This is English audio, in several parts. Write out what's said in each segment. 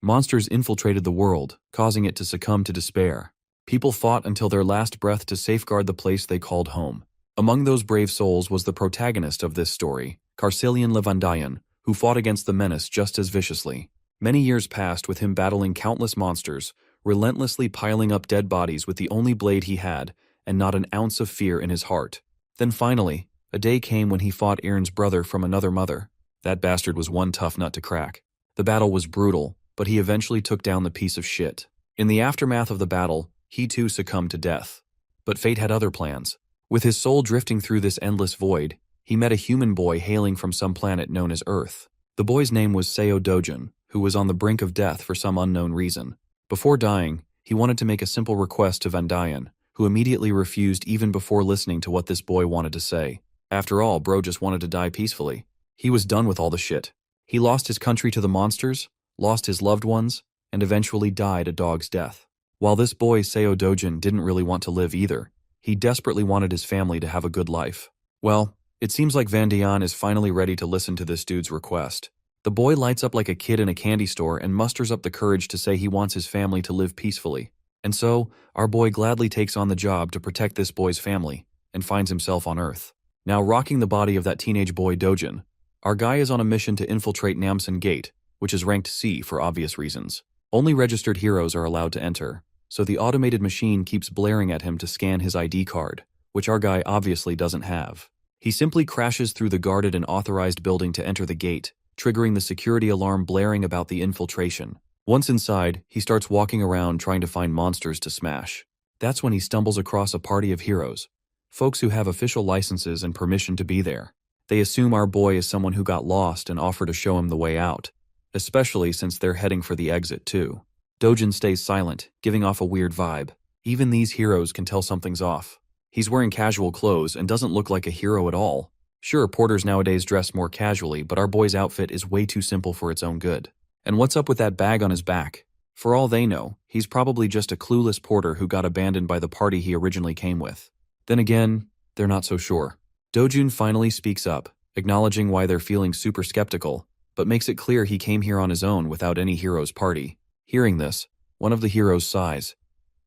Monsters infiltrated the world, causing it to succumb to despair. People fought until their last breath to safeguard the place they called home. Among those brave souls was the protagonist of this story, Carcelian Levandian, who fought against the menace just as viciously. Many years passed with him battling countless monsters, relentlessly piling up dead bodies with the only blade he had, and not an ounce of fear in his heart. Then finally, a day came when he fought Aaron's brother from another mother. That bastard was one tough nut to crack. The battle was brutal, but he eventually took down the piece of shit. In the aftermath of the battle, he too succumbed to death. But fate had other plans. With his soul drifting through this endless void, he met a human boy hailing from some planet known as Earth. The boy's name was Seo Dojin, who was on the brink of death for some unknown reason. Before dying, he wanted to make a simple request to Vandayan, who immediately refused even before listening to what this boy wanted to say. After all, bro just wanted to die peacefully. He was done with all the shit. He lost his country to the monsters, lost his loved ones, and eventually died a dog's death. While this boy, Seo Dojin, didn't really want to live either, he desperately wanted his family to have a good life. Well, it seems like Vandayan is finally ready to listen to this dude's request. The boy lights up like a kid in a candy store and musters up the courage to say he wants his family to live peacefully. And so, our boy gladly takes on the job to protect this boy's family, and finds himself on Earth. Now rocking the body of that teenage boy Dojin, our guy is on a mission to infiltrate Namsan Gate, which is ranked C for obvious reasons. Only registered heroes are allowed to enter, so the automated machine keeps blaring at him to scan his ID card, which our guy obviously doesn't have. He simply crashes through the guarded and authorized building to enter the gate, triggering the security alarm blaring about the infiltration. Once inside, he starts walking around trying to find monsters to smash. That's when he stumbles across a party of heroes, folks who have official licenses and permission to be there. They assume our boy is someone who got lost and offer to show him the way out, especially since they're heading for the exit too. Dojin stays silent, giving off a weird vibe. Even these heroes can tell something's off. He's wearing casual clothes and doesn't look like a hero at all. Sure, porters nowadays dress more casually, but our boy's outfit is way too simple for its own good. And what's up with that bag on his back? For all they know, he's probably just a clueless porter who got abandoned by the party he originally came with. Then again, they're not so sure. Dojin finally speaks up, acknowledging why they're feeling super skeptical, but makes it clear he came here on his own without any hero's party. Hearing this, one of the heroes sighs,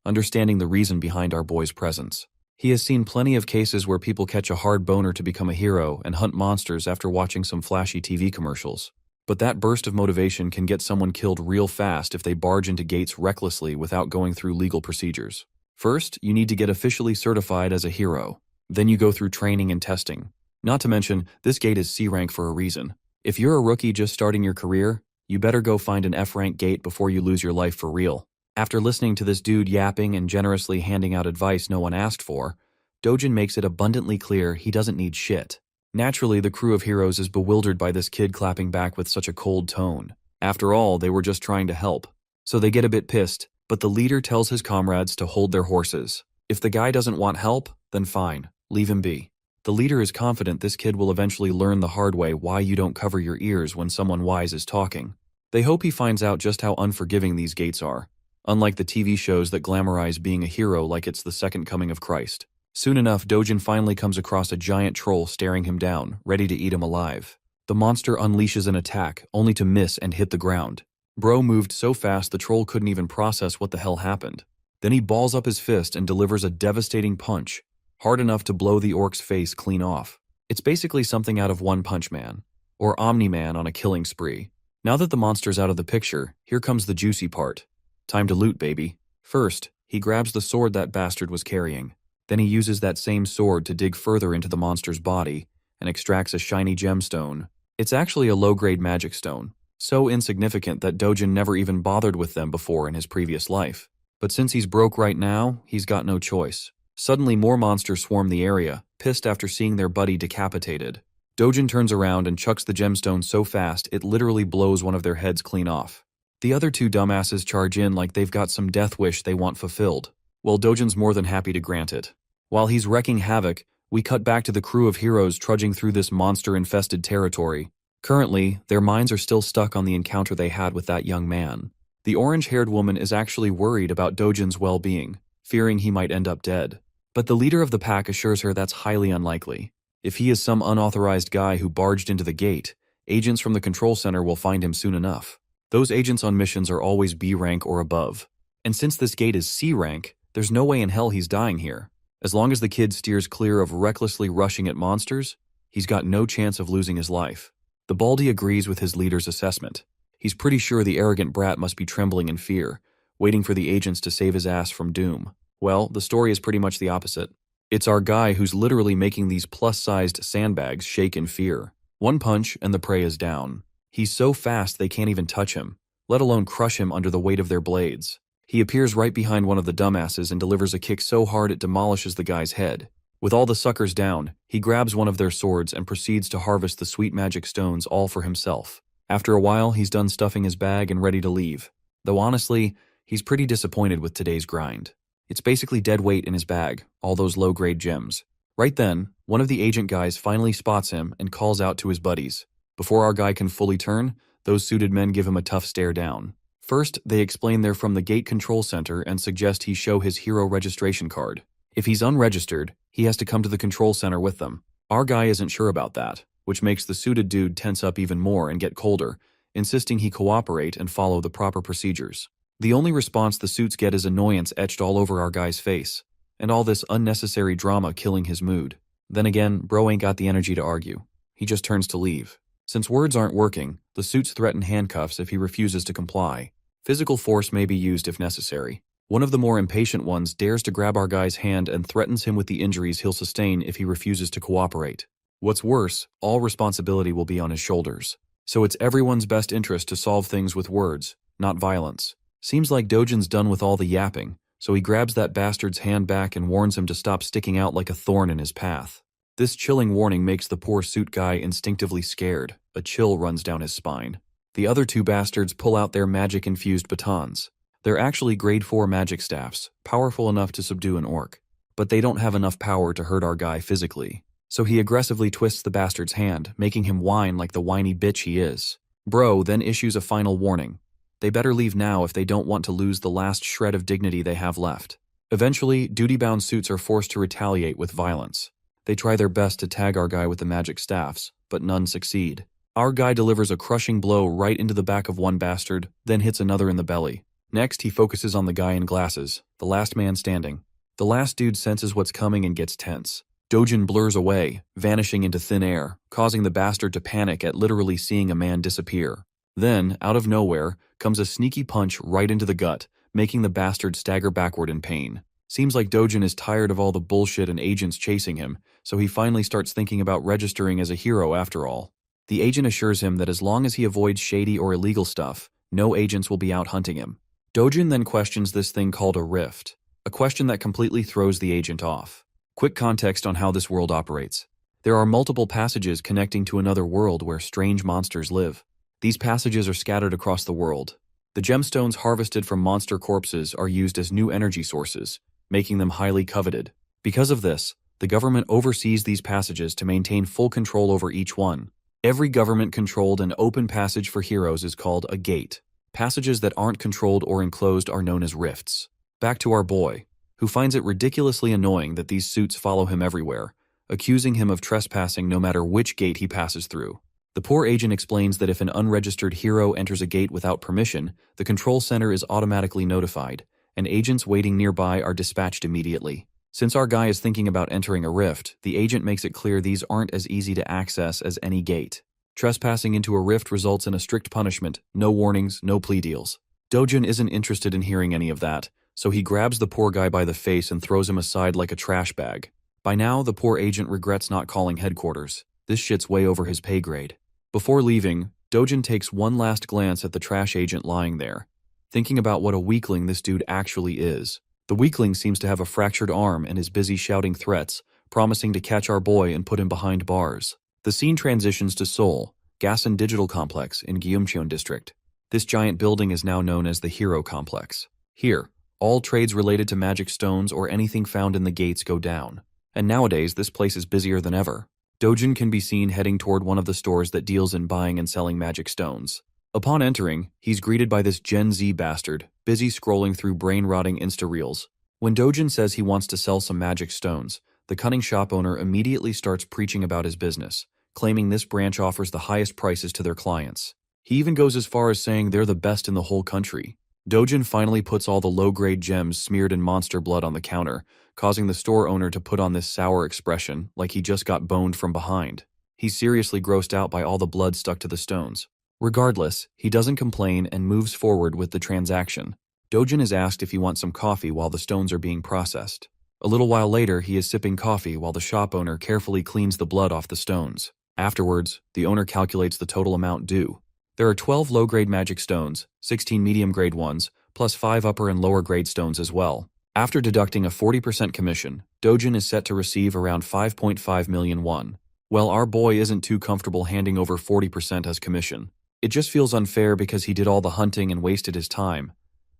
understanding the reason behind our boy's presence. He has seen plenty of cases where people catch a hard boner to become a hero and hunt monsters after watching some flashy TV commercials. But that burst of motivation can get someone killed real fast if they barge into gates recklessly without going through legal procedures. First, you need to get officially certified as a hero. Then you go through training and testing. Not to mention, this gate is C rank for a reason. If you're a rookie just starting your career, you better go find an F rank gate before you lose your life for real. After listening to this dude yapping and generously handing out advice no one asked for, Dojin makes it abundantly clear he doesn't need shit. Naturally, the crew of heroes is bewildered by this kid clapping back with such a cold tone. After all, they were just trying to help. So they get a bit pissed, but the leader tells his comrades to hold their horses. If the guy doesn't want help, then fine, leave him be. The leader is confident this kid will eventually learn the hard way why you don't cover your ears when someone wise is talking. They hope he finds out just how unforgiving these gates are, unlike the TV shows that glamorize being a hero like it's the second coming of Christ. Soon enough, Dojin finally comes across a giant troll staring him down, ready to eat him alive. The monster unleashes an attack, only to miss and hit the ground. Bro moved so fast the troll couldn't even process what the hell happened. Then he balls up his fist and delivers a devastating punch, hard enough to blow the orc's face clean off. It's basically something out of One Punch Man, or Omni-Man on a killing spree. Now that the monster's out of the picture, here comes the juicy part. Time to loot, baby. First, he grabs the sword that bastard was carrying. Then he uses that same sword to dig further into the monster's body and extracts a shiny gemstone. It's actually a low-grade magic stone, so insignificant that Dojin never even bothered with them before in his previous life. But since he's broke right now, he's got no choice. Suddenly more monsters swarm the area, pissed after seeing their buddy decapitated. Dojin turns around and chucks the gemstone so fast it literally blows one of their heads clean off. The other two dumbasses charge in like they've got some death wish they want fulfilled. Well, Dojin's more than happy to grant it. While he's wreaking havoc, we cut back to the crew of heroes trudging through this monster-infested territory. Currently, their minds are still stuck on the encounter they had with that young man. The orange-haired woman is actually worried about Dojin's well-being, fearing he might end up dead. But the leader of the pack assures her that's highly unlikely. If he is some unauthorized guy who barged into the gate, agents from the control center will find him soon enough. Those agents on missions are always B rank or above. And since this gate is C rank, there's no way in hell he's dying here. As long as the kid steers clear of recklessly rushing at monsters, he's got no chance of losing his life. The Baldy agrees with his leader's assessment. He's pretty sure the arrogant brat must be trembling in fear, waiting for the agents to save his ass from doom. Well, the story is pretty much the opposite. It's our guy who's literally making these plus-sized sandbags shake in fear. One punch and the prey is down. He's so fast they can't even touch him, let alone crush him under the weight of their blades. He appears right behind one of the dumbasses and delivers a kick so hard it demolishes the guy's head. With all the suckers down, he grabs one of their swords and proceeds to harvest the sweet magic stones all for himself. After a while, he's done stuffing his bag and ready to leave. Though honestly, he's pretty disappointed with today's grind. It's basically dead weight in his bag, all those low-grade gems. Right then, one of the agent guys finally spots him and calls out to his buddies. Before our guy can fully turn, those suited men give him a tough stare down. First, they explain they're from the gate control center and suggest he show his hero registration card. If he's unregistered, he has to come to the control center with them. Our guy isn't sure about that, which makes the suited dude tense up even more and get colder, insisting he cooperate and follow the proper procedures. The only response the suits get is annoyance etched all over our guy's face, and all this unnecessary drama killing his mood. Then again, bro ain't got the energy to argue. He just turns to leave. Since words aren't working, the suits threaten handcuffs if he refuses to comply. Physical force may be used if necessary. One of the more impatient ones dares to grab our guy's hand and threatens him with the injuries he'll sustain if he refuses to cooperate. What's worse, all responsibility will be on his shoulders. So it's everyone's best interest to solve things with words, not violence. Seems like Dojin's done with all the yapping, so he grabs that bastard's hand back and warns him to stop sticking out like a thorn in his path. This chilling warning makes the poor suit guy instinctively scared. A chill runs down his spine. The other two bastards pull out their magic-infused batons. They're actually grade 4 magic staffs, powerful enough to subdue an orc. But they don't have enough power to hurt our guy physically. So he aggressively twists the bastard's hand, making him whine like the whiny bitch he is. Bro then issues a final warning. They better leave now if they don't want to lose the last shred of dignity they have left. Eventually, duty-bound suits are forced to retaliate with violence. They try their best to tag our guy with the magic staffs, but none succeed. Our guy delivers a crushing blow right into the back of one bastard, then hits another in the belly. Next, he focuses on the guy in glasses, the last man standing. The last dude senses what's coming and gets tense. Dojin blurs away, vanishing into thin air, causing the bastard to panic at literally seeing a man disappear. Then, out of nowhere, comes a sneaky punch right into the gut, making the bastard stagger backward in pain. Seems like Dojin is tired of all the bullshit and agents chasing him, so he finally starts thinking about registering as a hero after all. The agent assures him that as long as he avoids shady or illegal stuff, no agents will be out hunting him. Dojin then questions this thing called a rift, a question that completely throws the agent off. Quick context on how this world operates. There are multiple passages connecting to another world where strange monsters live. These passages are scattered across the world. The gemstones harvested from monster corpses are used as new energy sources, making them highly coveted. Because of this, the government oversees these passages to maintain full control over each one. Every government-controlled and open passage for heroes is called a gate. Passages that aren't controlled or enclosed are known as rifts. Back to our boy, who finds it ridiculously annoying that these suits follow him everywhere, accusing him of trespassing no matter which gate he passes through. The poor agent explains that if an unregistered hero enters a gate without permission, the control center is automatically notified, and agents waiting nearby are dispatched immediately. Since our guy is thinking about entering a rift, the agent makes it clear these aren't as easy to access as any gate. Trespassing into a rift results in a strict punishment, no warnings, no plea deals. Dojin isn't interested in hearing any of that, so he grabs the poor guy by the face and throws him aside like a trash bag. By now, the poor agent regrets not calling headquarters. This shit's way over his pay grade. Before leaving, Dojin takes one last glance at the trash agent lying there, thinking about what a weakling this dude actually is. The weakling seems to have a fractured arm and is busy shouting threats, promising to catch our boy and put him behind bars. The scene transitions to Seoul, Gas and Digital Complex in Gyeongcheon District. This giant building is now known as the Hero Complex. Here, all trades related to magic stones or anything found in the gates go down. And nowadays, this place is busier than ever. Dojin can be seen heading toward one of the stores that deals in buying and selling magic stones. Upon entering, he's greeted by this Gen Z bastard, busy scrolling through brain-rotting Insta-reels. When Dojin says he wants to sell some magic stones, the cunning shop owner immediately starts preaching about his business, claiming this branch offers the highest prices to their clients. He even goes as far as saying they're the best in the whole country. Dojin finally puts all the low-grade gems smeared in monster blood on the counter, causing the store owner to put on this sour expression like he just got boned from behind. He's seriously grossed out by all the blood stuck to the stones. Regardless, he doesn't complain and moves forward with the transaction. Dojin is asked if he wants some coffee while the stones are being processed. A little while later, he is sipping coffee while the shop owner carefully cleans the blood off the stones. Afterwards, the owner calculates the total amount due. There are 12 low-grade magic stones, 16 medium-grade ones, plus 5 upper and lower-grade stones as well. After deducting a 40% commission, Dojin is set to receive around 5.5 million won. Well, our boy isn't too comfortable handing over 40% as commission. It just feels unfair because he did all the hunting and wasted his time.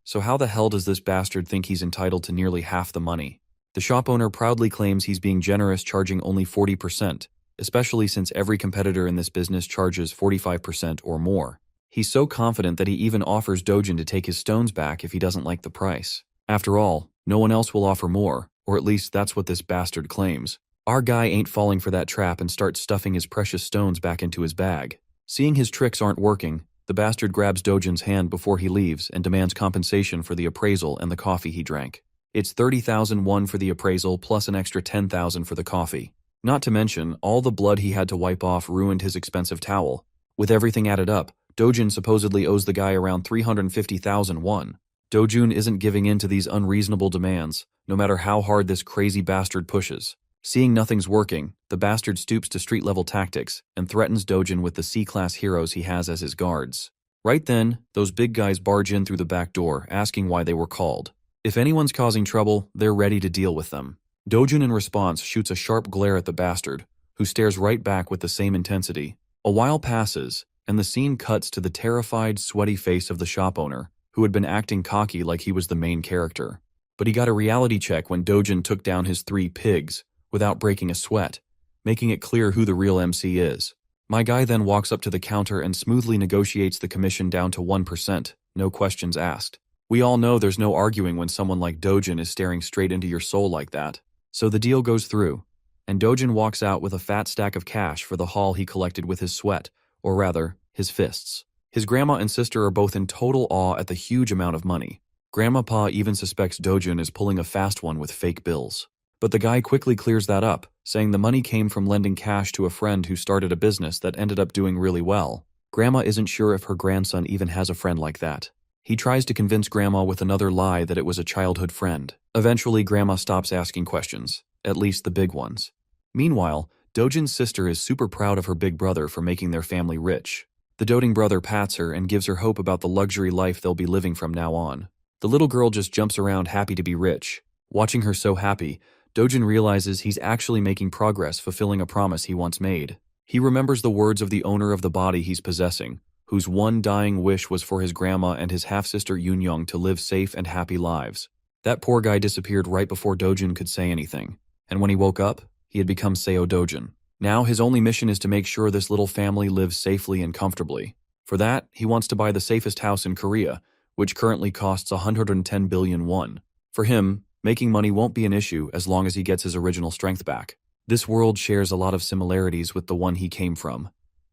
So how the hell does this bastard think he's entitled to nearly half the money? The shop owner proudly claims he's being generous, charging only 40%, especially since every competitor in this business charges 45% or more. He's so confident that he even offers Dojin to take his stones back if he doesn't like the price. After all, no one else will offer more, or at least that's what this bastard claims. Our guy ain't falling for that trap and starts stuffing his precious stones back into his bag. Seeing his tricks aren't working, the bastard grabs Dojin's hand before he leaves and demands compensation for the appraisal and the coffee he drank. It's 30,000 won for the appraisal plus an extra 10,000 for the coffee. Not to mention, all the blood he had to wipe off ruined his expensive towel. With everything added up, Dojin supposedly owes the guy around 350,000 won. Dojin isn't giving in to these unreasonable demands, no matter how hard this crazy bastard pushes. Seeing nothing's working, the bastard stoops to street-level tactics and threatens Dojin with the C-class heroes he has as his guards. Right then, those big guys barge in through the back door, asking why they were called. If anyone's causing trouble, they're ready to deal with them. Dojin in response shoots a sharp glare at the bastard, who stares right back with the same intensity. A while passes, and the scene cuts to the terrified, sweaty face of the shop owner, who had been acting cocky like he was the main character. But he got a reality check when Dojin took down his 3 pigs, without breaking a sweat, making it clear who the real MC is. My guy then walks up to the counter and smoothly negotiates the commission down to 1%, no questions asked. We all know there's no arguing when someone like Dojin is staring straight into your soul like that. So the deal goes through, and Dojin walks out with a fat stack of cash for the haul he collected with his sweat, or rather, his fists. His grandma and sister are both in total awe at the huge amount of money. Grandma even suspects Dojin is pulling a fast one with fake bills. But the guy quickly clears that up, saying the money came from lending cash to a friend who started a business that ended up doing really well. Grandma isn't sure if her grandson even has a friend like that. He tries to convince Grandma with another lie that it was a childhood friend. Eventually, Grandma stops asking questions, at least the big ones. Meanwhile, Dojin's sister is super proud of her big brother for making their family rich. The doting brother pats her and gives her hope about the luxury life they'll be living from now on. The little girl just jumps around happy to be rich. Watching her so happy, Dojin realizes he's actually making progress fulfilling a promise he once made. He remembers the words of the owner of the body he's possessing, whose one dying wish was for his grandma and his half-sister Yoon to live safe and happy lives. That poor guy disappeared right before Dojin could say anything, and when he woke up, he had become Seo Dojin. Now his only mission is to make sure this little family lives safely and comfortably. For that, he wants to buy the safest house in Korea, which currently costs 110 billion won. For him, making money won't be an issue as long as he gets his original strength back. This world shares a lot of similarities with the one he came from,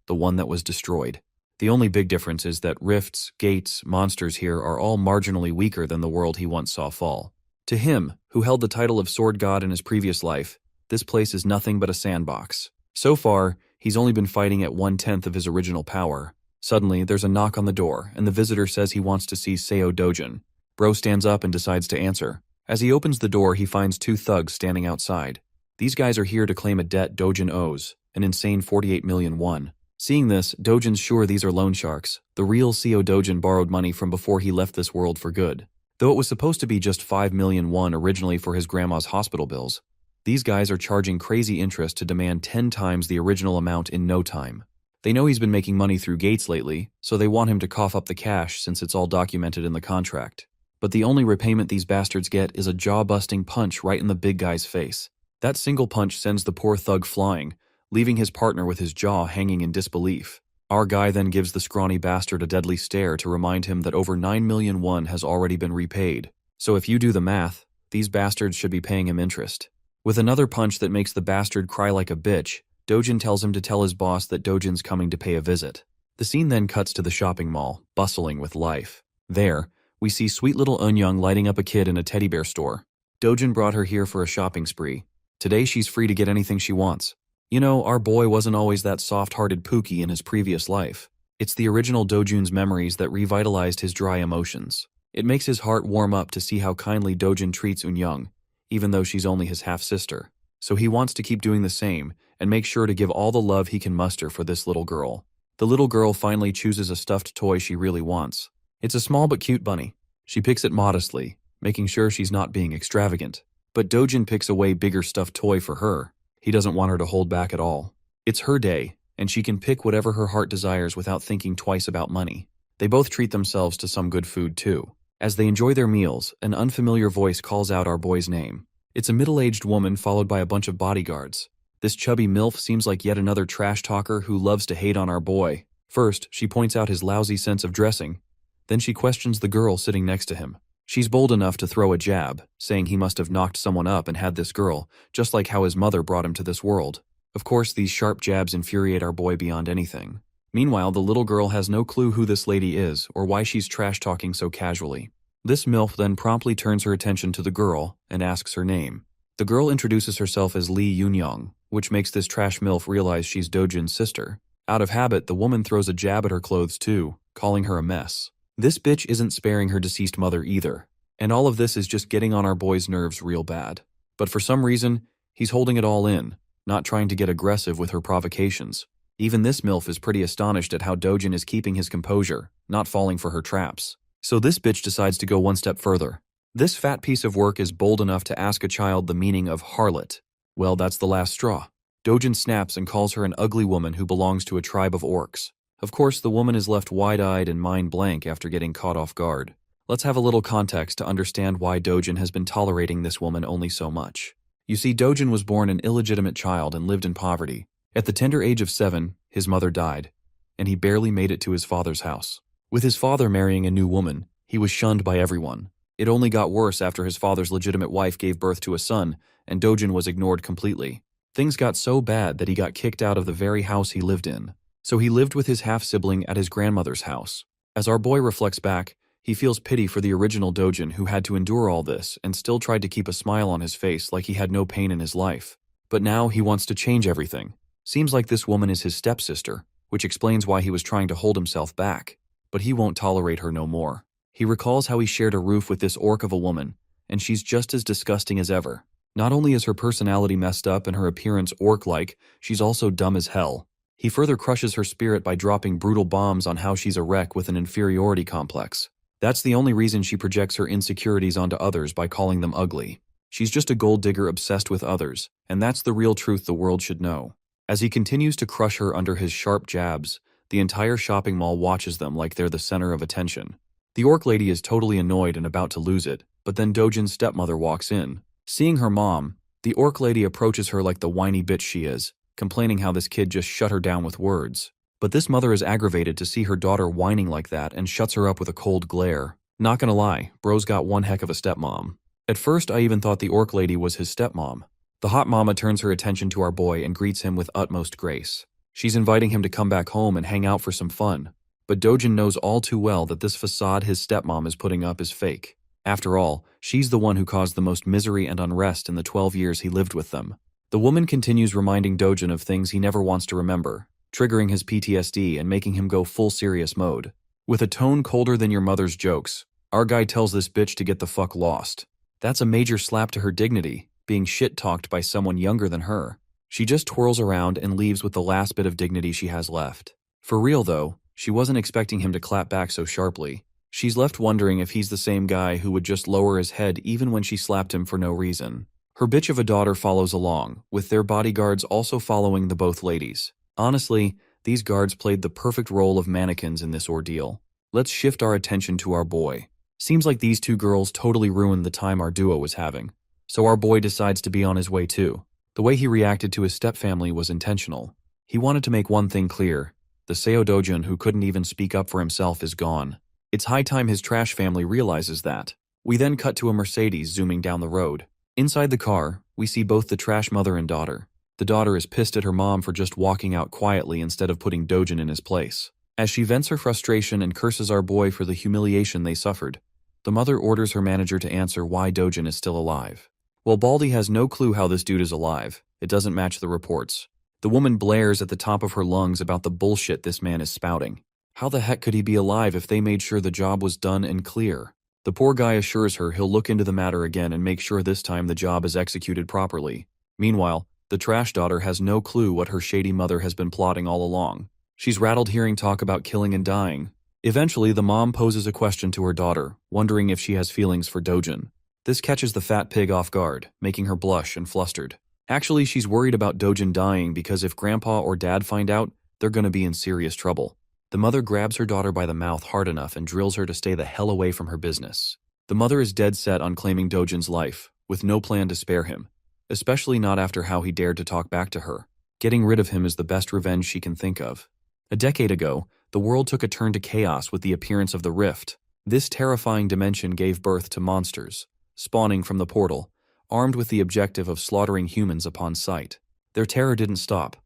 the one that was destroyed. The only big difference is that rifts, gates, monsters here are all marginally weaker than the world he once saw fall. To him, who held the title of Sword God in his previous life, this place is nothing but a sandbox. So far, he's only been fighting at 1/10 of his original power. Suddenly, there's a knock on the door, and the visitor says he wants to see Seo Dojin. Bro stands up and decides to answer. As he opens the door, he finds 2 thugs standing outside. These guys are here to claim a debt Dojin owes, an insane 48 million won. Seeing this, Dojin's sure these are loan sharks. The real Seo Dojin borrowed money from before he left this world for good. Though it was supposed to be just 5 million won originally for his grandma's hospital bills, these guys are charging crazy interest to demand 10 times the original amount in no time. They know he's been making money through gates lately, so they want him to cough up the cash since it's all documented in the contract. But the only repayment these bastards get is a jaw-busting punch right in the big guy's face. That single punch sends the poor thug flying, leaving his partner with his jaw hanging in disbelief. Our guy then gives the scrawny bastard a deadly stare to remind him that over 9 million won has already been repaid. So if you do the math, these bastards should be paying him interest. With another punch that makes the bastard cry like a bitch, Dojin tells him to tell his boss that Dojin's coming to pay a visit. The scene then cuts to the shopping mall, bustling with life. There, we see sweet little Eunyoung lighting up a kid in a teddy bear store. Dojin brought her here for a shopping spree. Today she's free to get anything she wants. You know, our boy wasn't always that soft-hearted Pookie in his previous life. It's the original Dojun's memories that revitalized his dry emotions. It makes his heart warm up to see how kindly Dojin treats Eunyoung, even though she's only his half-sister. So he wants to keep doing the same and make sure to give all the love he can muster for this little girl. The little girl finally chooses a stuffed toy she really wants. It's a small but cute bunny. She picks it modestly, making sure she's not being extravagant. But Dojin picks a way bigger stuffed toy for her. He doesn't want her to hold back at all. It's her day, and she can pick whatever her heart desires without thinking twice about money. They both treat themselves to some good food too. As they enjoy their meals, an unfamiliar voice calls out our boy's name. It's a middle-aged woman followed by a bunch of bodyguards. This chubby MILF seems like yet another trash talker who loves to hate on our boy. First, she points out his lousy sense of dressing. Then she questions the girl sitting next to him. She's bold enough to throw a jab, saying he must have knocked someone up and had this girl, just like how his mother brought him to this world. Of course, these sharp jabs infuriate our boy beyond anything. Meanwhile, the little girl has no clue who this lady is or why she's trash-talking so casually. This MILF then promptly turns her attention to the girl and asks her name. The girl introduces herself as Lee Eunyoung, which makes this trash MILF realize she's Dojin's sister. Out of habit, the woman throws a jab at her clothes too, calling her a mess. This bitch isn't sparing her deceased mother either. And all of this is just getting on our boy's nerves real bad. But for some reason, he's holding it all in, not trying to get aggressive with her provocations. Even this MILF is pretty astonished at how Dojin is keeping his composure, not falling for her traps. So this bitch decides to go one step further. This fat piece of work is bold enough to ask a child the meaning of harlot. Well, that's the last straw. Dojin snaps and calls her an ugly woman who belongs to a tribe of orcs. Of course, the woman is left wide-eyed and mind blank after getting caught off guard. Let's have a little context to understand why Dojin has been tolerating this woman only so much. You see, Dojin was born an illegitimate child and lived in poverty. At the tender age of 7, his mother died, and he barely made it to his father's house. With his father marrying a new woman, he was shunned by everyone. It only got worse after his father's legitimate wife gave birth to a son, and Dojin was ignored completely. Things got so bad that he got kicked out of the very house he lived in. So he lived with his half-sibling at his grandmother's house. As our boy reflects back, he feels pity for the original Dojin who had to endure all this and still tried to keep a smile on his face like he had no pain in his life. But now he wants to change everything. Seems like this woman is his stepsister, which explains why he was trying to hold himself back. But he won't tolerate her no more. He recalls how he shared a roof with this orc of a woman, and she's just as disgusting as ever. Not only is her personality messed up and her appearance orc-like, she's also dumb as hell. He further crushes her spirit by dropping brutal bombs on how she's a wreck with an inferiority complex. That's the only reason she projects her insecurities onto others by calling them ugly. She's just a gold digger obsessed with others, and that's the real truth the world should know. As he continues to crush her under his sharp jabs, the entire shopping mall watches them like they're the center of attention. The orc lady is totally annoyed and about to lose it, but then Dojin's stepmother walks in. Seeing her mom, the orc lady approaches her like the whiny bitch she is, complaining how this kid just shut her down with words. But this mother is aggravated to see her daughter whining like that and shuts her up with a cold glare. Not gonna lie, bro's got one heck of a stepmom. At first, I even thought the orc lady was his stepmom. The hot mama turns her attention to our boy and greets him with utmost grace. She's inviting him to come back home and hang out for some fun. But Dojin knows all too well that this facade his stepmom is putting up is fake. After all, she's the one who caused the most misery and unrest in the 12 years he lived with them. The woman continues reminding Dojin of things he never wants to remember, triggering his PTSD and making him go full serious mode. With a tone colder than your mother's jokes, our guy tells this bitch to get the fuck lost. That's a major slap to her dignity, being shit-talked by someone younger than her. She just twirls around and leaves with the last bit of dignity she has left. For real though, she wasn't expecting him to clap back so sharply. She's left wondering if he's the same guy who would just lower his head even when she slapped him for no reason. Her bitch of a daughter follows along, with their bodyguards also following the both ladies. Honestly, these guards played the perfect role of mannequins in this ordeal. Let's shift our attention to our boy. Seems like these two girls totally ruined the time our duo was having. So our boy decides to be on his way too. The way he reacted to his stepfamily was intentional. He wanted to make one thing clear. The Seo Dojin who couldn't even speak up for himself is gone. It's high time his trash family realizes that. We then cut to a Mercedes zooming down the road. Inside the car, we see both the trash mother and daughter. The daughter is pissed at her mom for just walking out quietly instead of putting Dojin in his place. As she vents her frustration and curses our boy for the humiliation they suffered, the mother orders her manager to answer why Dojin is still alive. While Baldy has no clue how this dude is alive, it doesn't match the reports. The woman blares at the top of her lungs about the bullshit this man is spouting. How the heck could he be alive if they made sure the job was done and clear? The poor guy assures her he'll look into the matter again and make sure this time the job is executed properly. Meanwhile, the trash daughter has no clue what her shady mother has been plotting all along. She's rattled hearing talk about killing and dying. Eventually, the mom poses a question to her daughter, wondering if she has feelings for Dojin. This catches the fat pig off guard, making her blush and flustered. Actually, she's worried about Dojin dying because if grandpa or dad find out, they're gonna be in serious trouble. The mother grabs her daughter by the mouth hard enough and drills her to stay the hell away from her business. The mother is dead set on claiming Dojin's life, with no plan to spare him, especially not after how he dared to talk back to her. Getting rid of him is the best revenge she can think of. A decade ago, the world took a turn to chaos with the appearance of the Rift. This terrifying dimension gave birth to monsters, spawning from the portal, armed with the objective of slaughtering humans upon sight. Their terror didn't stop.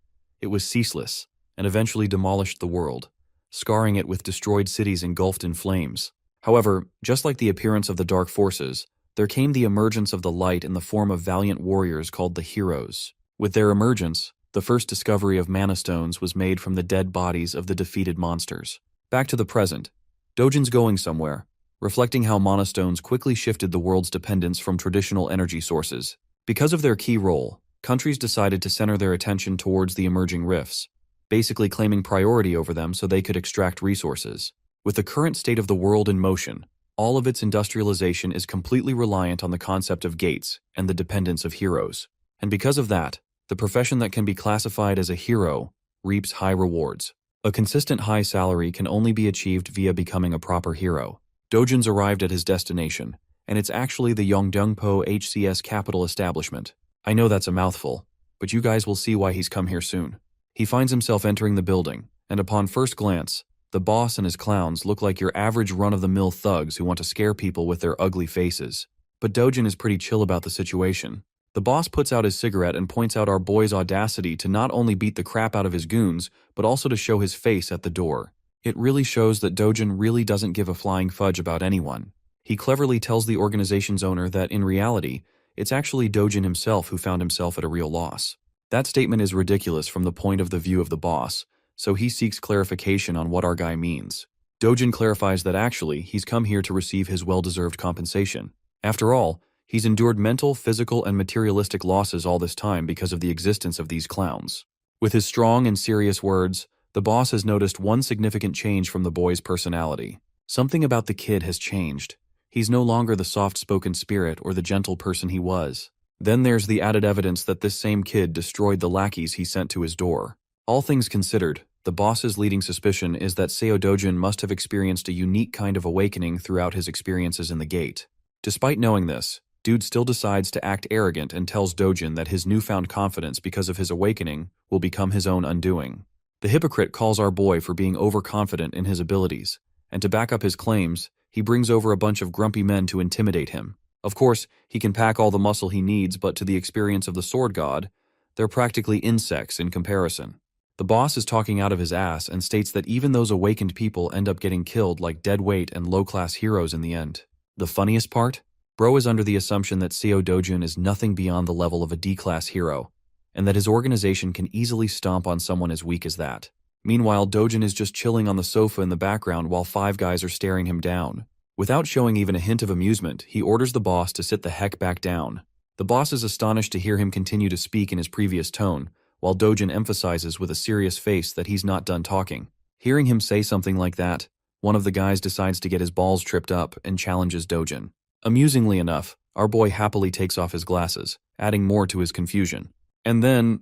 It was ceaseless, and eventually demolished the world, scarring it with destroyed cities engulfed in flames. However, just like the appearance of the dark forces, there came the emergence of the light in the form of valiant warriors called the Heroes. With their emergence, the first discovery of mana stones was made from the dead bodies of the defeated monsters. Back to the present, Dojin's going somewhere, reflecting how mana stones quickly shifted the world's dependence from traditional energy sources. Because of their key role, countries decided to center their attention towards the emerging rifts, basically claiming priority over them so they could extract resources. With the current state of the world in motion, all of its industrialization is completely reliant on the concept of gates and the dependence of heroes. And because of that, the profession that can be classified as a hero reaps high rewards. A consistent high salary can only be achieved via becoming a proper hero. Dojin's arrived at his destination, and it's actually the Yongdongpo HCS capital establishment. I know that's a mouthful, but you guys will see why he's come here soon. He finds himself entering the building, and upon first glance, the boss and his clowns look like your average run-of-the-mill thugs who want to scare people with their ugly faces. But Dojin is pretty chill about the situation. The boss puts out his cigarette and points out our boy's audacity to not only beat the crap out of his goons, but also to show his face at the door. It really shows that Dojin really doesn't give a flying fudge about anyone. He cleverly tells the organization's owner that, in reality, it's actually Dojin himself who found himself at a real loss. That statement is ridiculous from the point of the view of the boss, so he seeks clarification on what our guy means. Dojin clarifies that actually, he's come here to receive his well-deserved compensation. After all, he's endured mental, physical, and materialistic losses all this time because of the existence of these clowns. With his strong and serious words, the boss has noticed one significant change from the boy's personality. Something about the kid has changed. He's no longer the soft-spoken spirit or the gentle person he was. Then there's the added evidence that this same kid destroyed the lackeys he sent to his door. All things considered, the boss's leading suspicion is that Seo Dojin must have experienced a unique kind of awakening throughout his experiences in the gate. Despite knowing this, Dude still decides to act arrogant and tells Dojin that his newfound confidence because of his awakening will become his own undoing. The hypocrite calls our boy for being overconfident in his abilities, and to back up his claims, he brings over a bunch of grumpy men to intimidate him. Of course, he can pack all the muscle he needs, but to the experience of the sword god, they're practically insects in comparison. The boss is talking out of his ass and states that even those awakened people end up getting killed like deadweight and low-class heroes in the end. The funniest part? Bro is under the assumption that Seo Dojin is nothing beyond the level of a D-class hero, and that his organization can easily stomp on someone as weak as that. Meanwhile, Dojin is just chilling on the sofa in the background while 5 guys are staring him down. Without showing even a hint of amusement, he orders the boss to sit the heck back down. The boss is astonished to hear him continue to speak in his previous tone, while Dojin emphasizes with a serious face that he's not done talking. Hearing him say something like that, one of the guys decides to get his balls tripped up and challenges Dojin. Amusingly enough, our boy happily takes off his glasses, adding more to his confusion. And then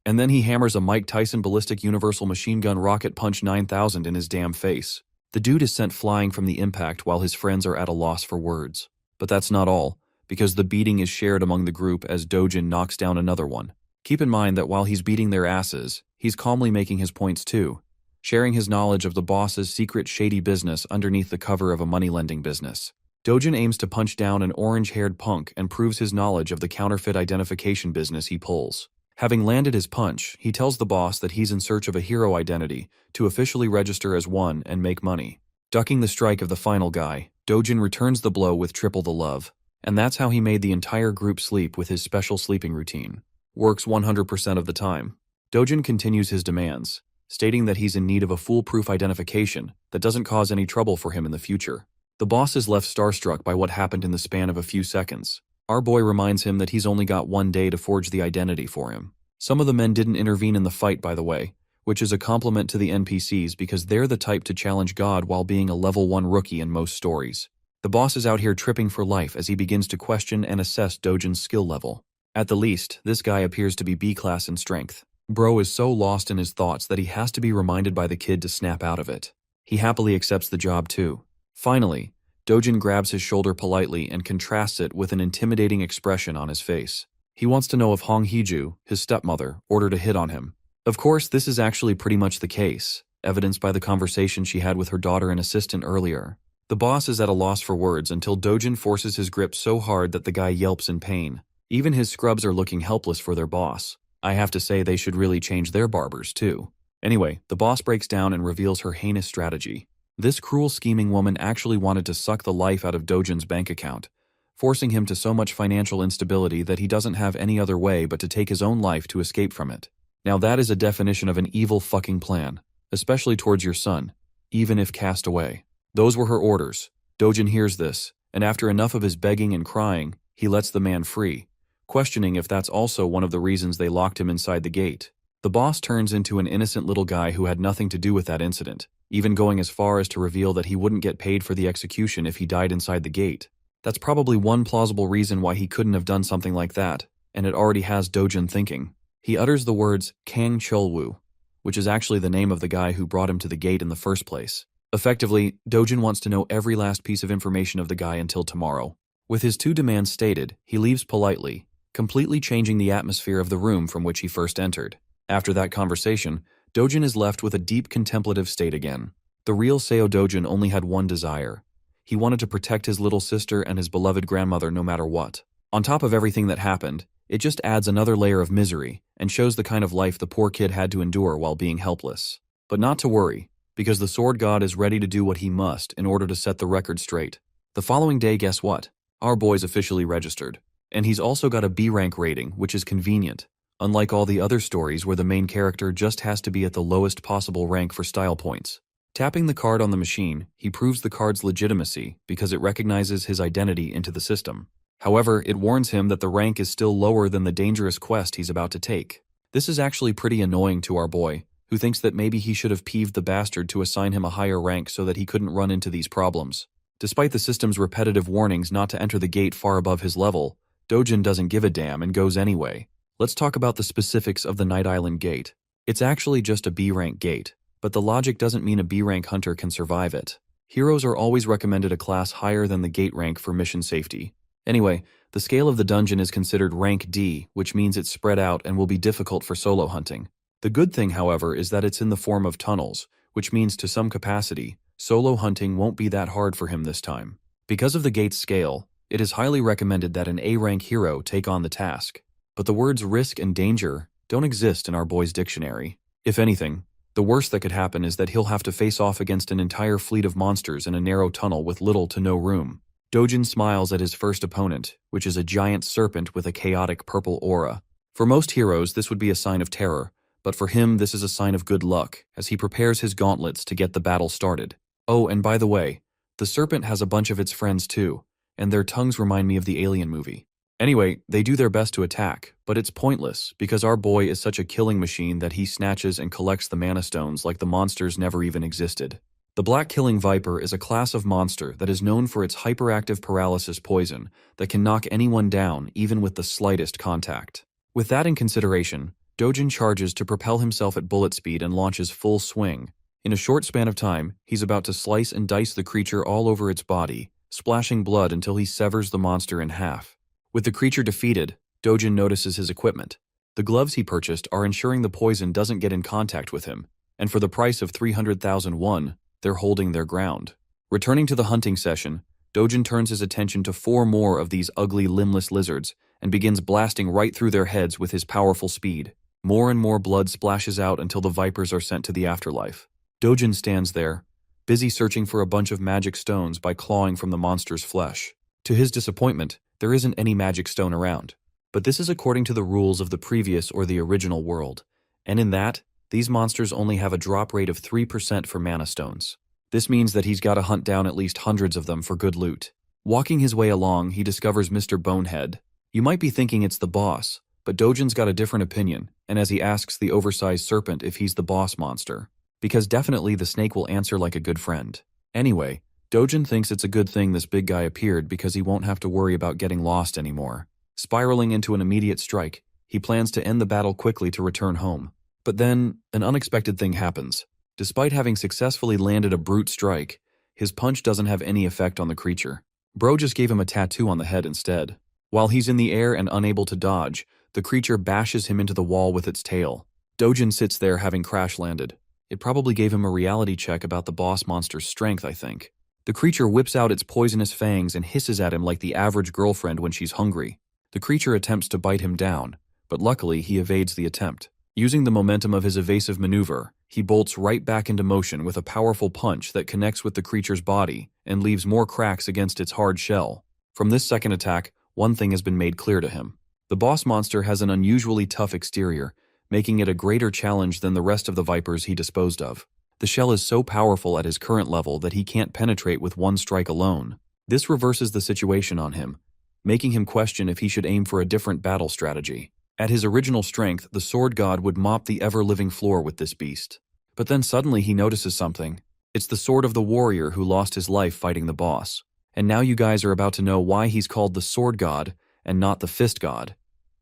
he hammers a Mike Tyson ballistic universal machine gun rocket punch 9000 in his damn face. The dude is sent flying from the impact while his friends are at a loss for words. But that's not all, because the beating is shared among the group as Dojin knocks down another one. Keep in mind that while he's beating their asses, he's calmly making his points too, sharing his knowledge of the boss's secret shady business underneath the cover of a money-lending business. Dojin aims to punch down an orange-haired punk and proves his knowledge of the counterfeit identification business he pulls. Having landed his punch, he tells the boss that he's in search of a hero identity to officially register as one and make money. Ducking the strike of the final guy, Dojin returns the blow with triple the love. And that's how he made the entire group sleep with his special sleeping routine. Works 100% of the time. Dojin continues his demands, stating that he's in need of a foolproof identification that doesn't cause any trouble for him in the future. The boss is left starstruck by what happened in the span of a few seconds. Our boy reminds him that he's only got one day to forge the identity for him. Some of the men didn't intervene in the fight, by the way, which is a compliment to the NPCs because they're the type to challenge God while being a level 1 rookie in most stories. The boss is out here tripping for life as he begins to question and assess Dojin's skill level. At the least, this guy appears to be B-class in strength. Bro is so lost in his thoughts that he has to be reminded by the kid to snap out of it. He happily accepts the job too. Finally, Dojin grabs his shoulder politely and contrasts it with an intimidating expression on his face. He wants to know if Hong Heju, his stepmother, ordered a hit on him. Of course, this is actually pretty much the case, evidenced by the conversation she had with her daughter and assistant earlier. The boss is at a loss for words until Dojin forces his grip so hard that the guy yelps in pain. Even his scrubs are looking helpless for their boss. I have to say they should really change their barbers too. Anyway, the boss breaks down and reveals her heinous strategy. This cruel scheming woman actually wanted to suck the life out of Dojin's bank account, forcing him to so much financial instability that he doesn't have any other way but to take his own life to escape from it. Now that is a definition of an evil fucking plan, especially towards your son, even if cast away. Those were her orders. Dojin hears this, and after enough of his begging and crying, he lets the man free, questioning if that's also one of the reasons they locked him inside the gate. The boss turns into an innocent little guy who had nothing to do with that incident, even going as far as to reveal that he wouldn't get paid for the execution if he died inside the gate. That's probably one plausible reason why he couldn't have done something like that, and it already has Dojin thinking. He utters the words Kang Cholwoo, which is actually the name of the guy who brought him to the gate in the first place. Effectively, Dojin wants to know every last piece of information of the guy until tomorrow. With his 2 demands stated, he leaves politely, completely changing the atmosphere of the room from which he first entered. After that conversation, Dojin is left with a deep contemplative state again. The real Seo Dojin only had one desire. He wanted to protect his little sister and his beloved grandmother no matter what. On top of everything that happened, it just adds another layer of misery and shows the kind of life the poor kid had to endure while being helpless. But not to worry, because the sword god is ready to do what he must in order to set the record straight. The following day, guess what? Our boy's officially registered. And he's also got a B rank rating, which is convenient, unlike all the other stories where the main character just has to be at the lowest possible rank for style points. Tapping the card on the machine, he proves the card's legitimacy because it recognizes his identity into the system. However, it warns him that the rank is still lower than the dangerous quest he's about to take. This is actually pretty annoying to our boy, who thinks that maybe he should have peeved the bastard to assign him a higher rank so that he couldn't run into these problems. Despite the system's repetitive warnings not to enter the gate far above his level, Dojin doesn't give a damn and goes anyway. Let's talk about the specifics of the Night Island gate. It's actually just a B-rank gate, but the logic doesn't mean a B-rank hunter can survive it. Heroes are always recommended a class higher than the gate rank for mission safety. Anyway, the scale of the dungeon is considered rank D, which means it's spread out and will be difficult for solo hunting. The good thing, however, is that it's in the form of tunnels, which means to some capacity, solo hunting won't be that hard for him this time. Because of the gate's scale, it is highly recommended that an A-rank hero take on the task. But the words risk and danger don't exist in our boy's dictionary. If anything, the worst that could happen is that he'll have to face off against an entire fleet of monsters in a narrow tunnel with little to no room. Dojin smiles at his first opponent, which is a giant serpent with a chaotic purple aura. For most heroes, this would be a sign of terror, but for him this is a sign of good luck, as he prepares his gauntlets to get the battle started. Oh, and by the way, the serpent has a bunch of its friends too, and their tongues remind me of the Alien movie. Anyway, they do their best to attack, but it's pointless because our boy is such a killing machine that he snatches and collects the mana stones like the monsters never even existed. The Black Killing Viper is a class of monster that is known for its hyperactive paralysis poison that can knock anyone down even with the slightest contact. With that in consideration, Dojin charges to propel himself at bullet speed and launches full swing. In a short span of time, he's about to slice and dice the creature all over its body, splashing blood until he severs the monster in half. With the creature defeated, Dojin notices his equipment. The gloves he purchased are ensuring the poison doesn't get in contact with him, and for the price of 300,000 won, they're holding their ground. Returning to the hunting session, Dojin turns his attention to 4 more of these ugly limbless lizards and begins blasting right through their heads with his powerful speed. More and more blood splashes out until the vipers are sent to the afterlife. Dojin stands there, busy searching for a bunch of magic stones by clawing from the monster's flesh. To his disappointment, there isn't any magic stone around. But this is according to the rules of the previous or the original world, and in that, these monsters only have a drop rate of 3% for mana stones. This means that he's got to hunt down at least hundreds of them for good loot. Walking his way along, he discovers Mr. Bonehead. You might be thinking it's the boss, but Dojin's got a different opinion, and as he asks the oversized serpent if he's the boss monster, because definitely the snake will answer like a good friend. Anyway, Dojin thinks it's a good thing this big guy appeared because he won't have to worry about getting lost anymore. Spiraling into an immediate strike, he plans to end the battle quickly to return home. But then, an unexpected thing happens. Despite having successfully landed a brute strike, his punch doesn't have any effect on the creature. Bro just gave him a tattoo on the head instead. While he's in the air and unable to dodge, the creature bashes him into the wall with its tail. Dojin sits there having crash landed. It probably gave him a reality check about the boss monster's strength, I think. The creature whips out its poisonous fangs and hisses at him like the average girlfriend when she's hungry. The creature attempts to bite him down, but luckily he evades the attempt. Using the momentum of his evasive maneuver, he bolts right back into motion with a powerful punch that connects with the creature's body and leaves more cracks against its hard shell. From this second attack, one thing has been made clear to him. The boss monster has an unusually tough exterior, making it a greater challenge than the rest of the vipers he disposed of. The shell is so powerful at his current level that he can't penetrate with one strike alone. This reverses the situation on him, making him question if he should aim for a different battle strategy. At his original strength, the sword god would mop the ever-living floor with this beast. But then suddenly he notices something. It's the sword of the warrior who lost his life fighting the boss. And now you guys are about to know why he's called the sword god and not the fist god.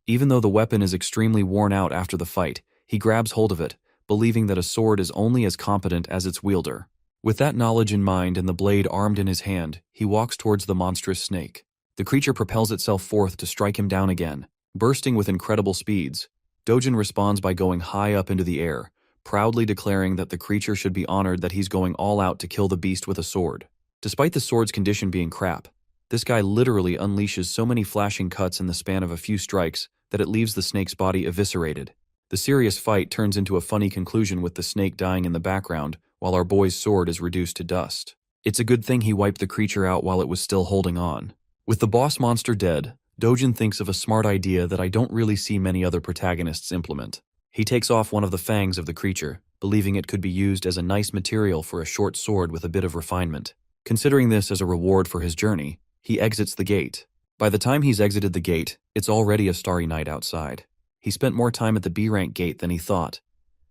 Even though the weapon is extremely worn out after the fight, he grabs hold of it, believing that a sword is only as competent as its wielder. With that knowledge in mind and the blade armed in his hand, he walks towards the monstrous snake. The creature propels itself forth to strike him down again. Bursting with incredible speeds, Dojin responds by going high up into the air, proudly declaring that the creature should be honored that he's going all out to kill the beast with a sword. Despite the sword's condition being crap, this guy literally unleashes so many flashing cuts in the span of a few strikes that it leaves the snake's body eviscerated. The serious fight turns into a funny conclusion with the snake dying in the background while our boy's sword is reduced to dust. It's a good thing he wiped the creature out while it was still holding on. With the boss monster dead, Dojin thinks of a smart idea that I don't really see many other protagonists implement. He takes off one of the fangs of the creature, believing it could be used as a nice material for a short sword with a bit of refinement. Considering this as a reward for his journey, he exits the gate. By the time he's exited the gate, it's already a starry night outside. He spent more time at the B-rank gate than he thought,